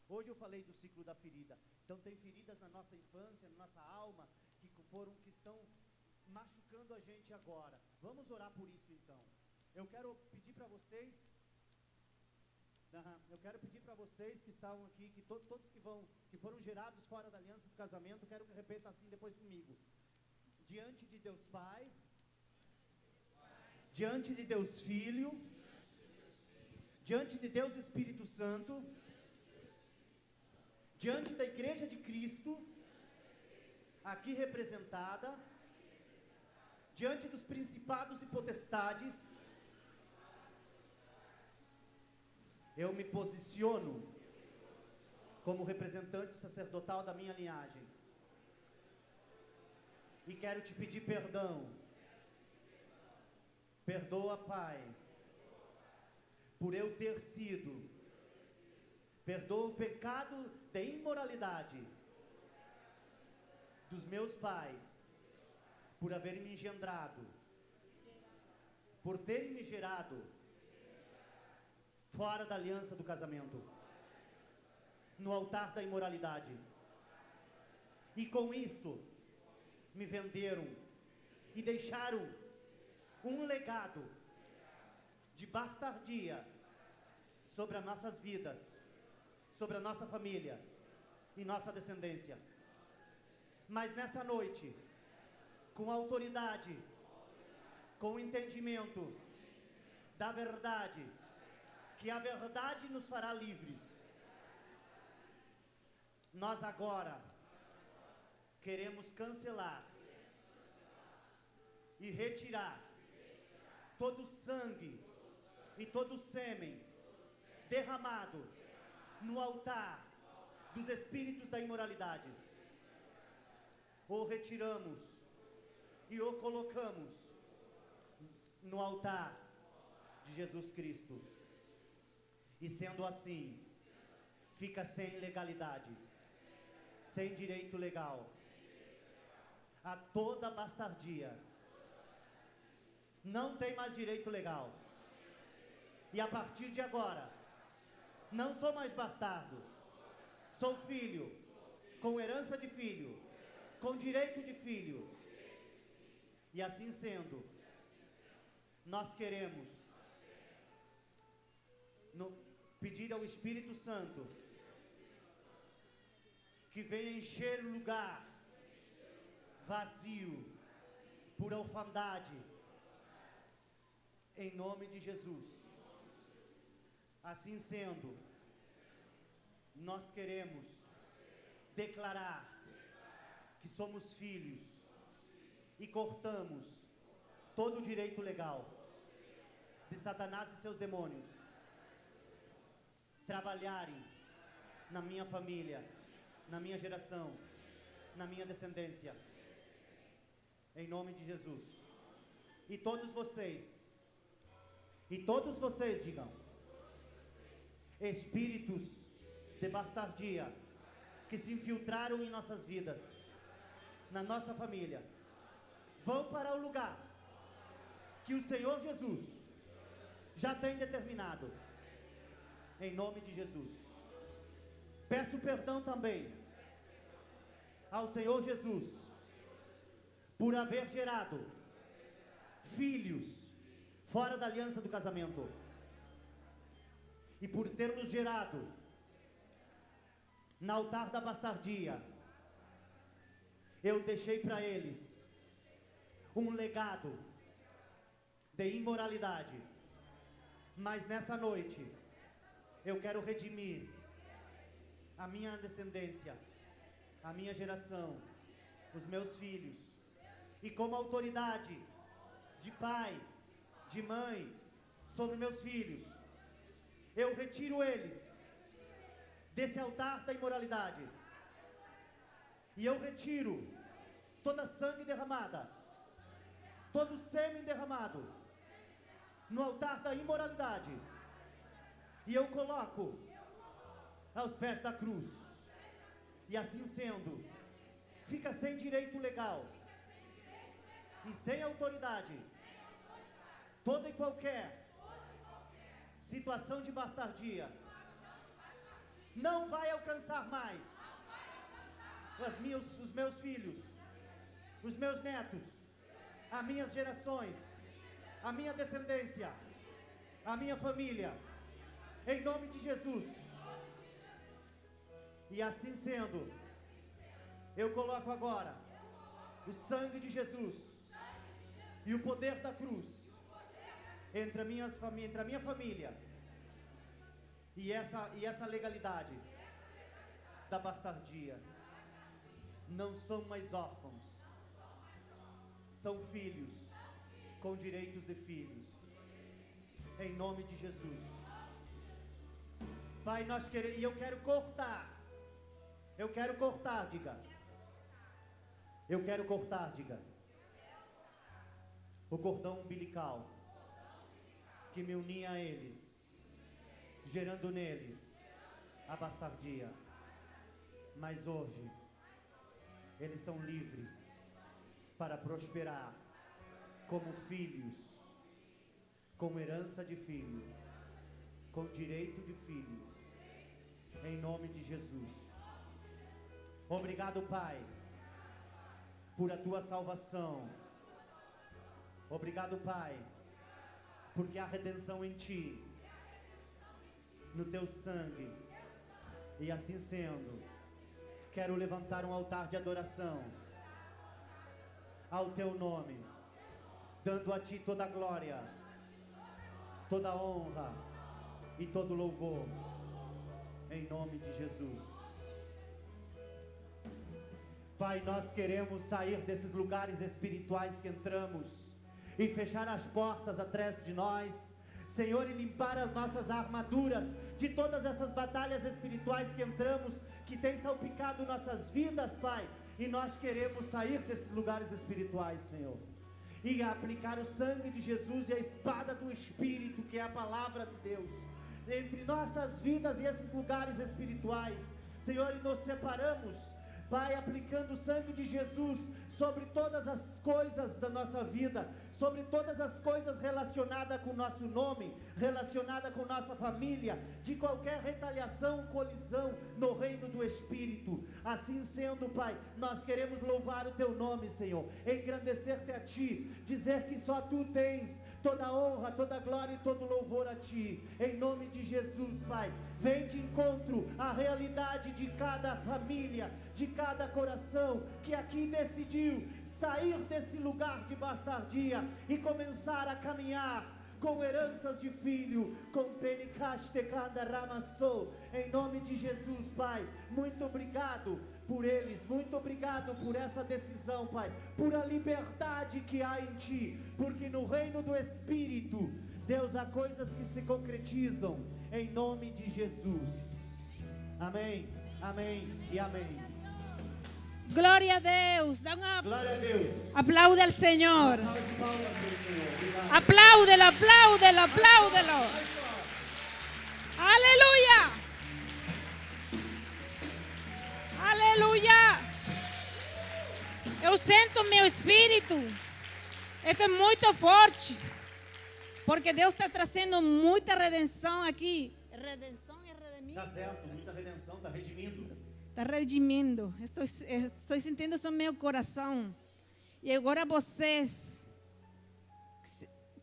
Hoje eu falei do ciclo da ferida. Então tem feridas na nossa infância, na nossa alma, que estão machucando a gente agora. Vamos orar por isso então. Eu quero pedir para vocês... Eu quero pedir para vocês que estão aqui, que todos que foram gerados fora da aliança do casamento, quero que repitam assim depois comigo. Diante de Deus Pai, diante de Deus Filho, diante de Deus Espírito Santo, diante da Igreja de Cristo, aqui representada, diante dos principados e potestades, eu me posiciono como representante sacerdotal da minha linhagem. E quero te pedir perdão. Perdoa, Pai, por eu ter sido. Perdoa o pecado de imoralidade dos meus pais, por haverem me engendrado, por terem me gerado fora da aliança do casamento, no altar da imoralidade. E com isso, me venderam e deixaram um legado de bastardia sobre as nossas vidas, sobre a nossa família e nossa descendência. Mas nessa noite, com autoridade, com entendimento da verdade, que a verdade nos fará livres, nós agora queremos cancelar e retirar todo o sangue e todo o sêmen derramado no altar dos espíritos da imoralidade. O retiramos e o colocamos no altar de Jesus Cristo. E sendo assim, fica sem legalidade, sem direito legal, a toda bastardia. Não tem mais direito legal. E a partir de agora, não sou mais bastardo, sou filho, com herança de filho, com direito de filho. E assim sendo, nós queremos pedir ao Espírito Santo que venha encher o lugar vazio por orfandade, em nome de Jesus. Assim sendo, nós queremos declarar que somos filhos e cortamos todo o direito legal de Satanás e seus demônios trabalharem na minha família, na minha geração, na minha descendência, em nome de Jesus. E todos vocês digam: espíritos de bastardia que se infiltraram em nossas vidas, na nossa família, vão para o lugar que o Senhor Jesus já tem determinado, em nome de Jesus. Peço perdão também ao Senhor Jesus por haver gerado filhos fora da aliança do casamento e por ter nos gerado no altar da bastardia. Eu deixei para eles um legado de imoralidade, mas nessa noite eu quero redimir a minha descendência, a minha geração, os meus filhos, e como autoridade de pai, de mãe, sobre meus filhos, eu retiro eles desse altar da imoralidade, e eu retiro toda sangue derramada, todo sêmen derramado no altar da imoralidade, e eu coloco aos pés da cruz. E assim sendo, fica sem direito legal e sem autoridade toda e qualquer situação de bastardia. Não vai alcançar mais os meus filhos, os meus netos, as minhas gerações, a minha descendência, a minha família, em nome de Jesus. E assim sendo, eu coloco agora o sangue de Jesus e o poder da cruz entre a minha família e essa legalidade da bastardia. Não são mais órfãos, são filhos com direitos de filhos, em nome de Jesus. Pai, eu quero cortar, diga. Eu quero cortar, diga. O cordão umbilical que me unia a eles, gerando neles a bastardia. Mas hoje, eles são livres para prosperar como filhos, como herança de filho, com direito de filho, em nome de Jesus. Obrigado, Pai, por a tua salvação. Obrigado, Pai, porque há redenção em ti, no teu sangue. E assim sendo, quero levantar um altar de adoração ao teu nome, dando a ti toda a glória, toda a honra e todo louvor, em nome de Jesus. Pai, nós queremos sair desses lugares espirituais que entramos e fechar as portas atrás de nós, Senhor, e limpar as nossas armaduras de todas essas batalhas espirituais que entramos, que tem salpicado nossas vidas, Pai. E nós queremos sair desses lugares espirituais, Senhor, e aplicar o sangue de Jesus e a espada do Espírito, que é a palavra de Deus, entre nossas vidas e esses lugares espirituais, Senhor, e nos separamos, Pai, aplicando o sangue de Jesus sobre todas as coisas da nossa vida, sobre todas as coisas relacionadas com o nosso nome, relacionada com nossa família, de qualquer retaliação, colisão no reino do Espírito. Assim sendo, Pai, nós queremos louvar o Teu nome, Senhor, engrandecer-te a Ti, dizer que só Tu tens toda honra, toda glória e todo louvor a Ti, em nome de Jesus, Pai. Vem de encontro à realidade de cada família, de cada coração que aqui decidiu sair desse lugar de bastardia e começar a caminhar com heranças de filho, com penicastecanda ramassou, em nome de Jesus, Pai. Muito obrigado por eles, muito obrigado por essa decisão, Pai, por a liberdade que há em Ti, porque no reino do Espírito, Deus, há coisas que se concretizam, em nome de Jesus. Amém, amém e amém. Glória a Deus. Dá uma Glória a Deus. aplaude al Señor. Salve de palmas ao Senhor. Obrigado. Apláudelo, apláudelo, apláudelo. Aleluya. Aleluya. Eu sinto meu espírito. Esto é muito forte. Porque Deus está trazendo muita redenção aqui. Redenção e redimir. Tá certo, muita redenção, tá redimindo. Está redimindo. Estou sentindo isso no meu coração. E agora vocês,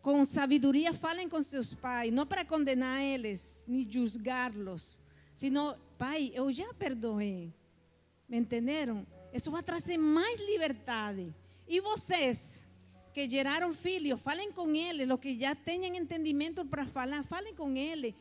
com sabedoria, falem com seus pais. Não para condenar eles, nem julgá-los. Sino, Pai, eu já perdoei. Me entenderam? Isso vai trazer mais liberdade. E vocês, que geraram filhos, falem com eles. Os que já tenham entendimento para falar, falem com eles.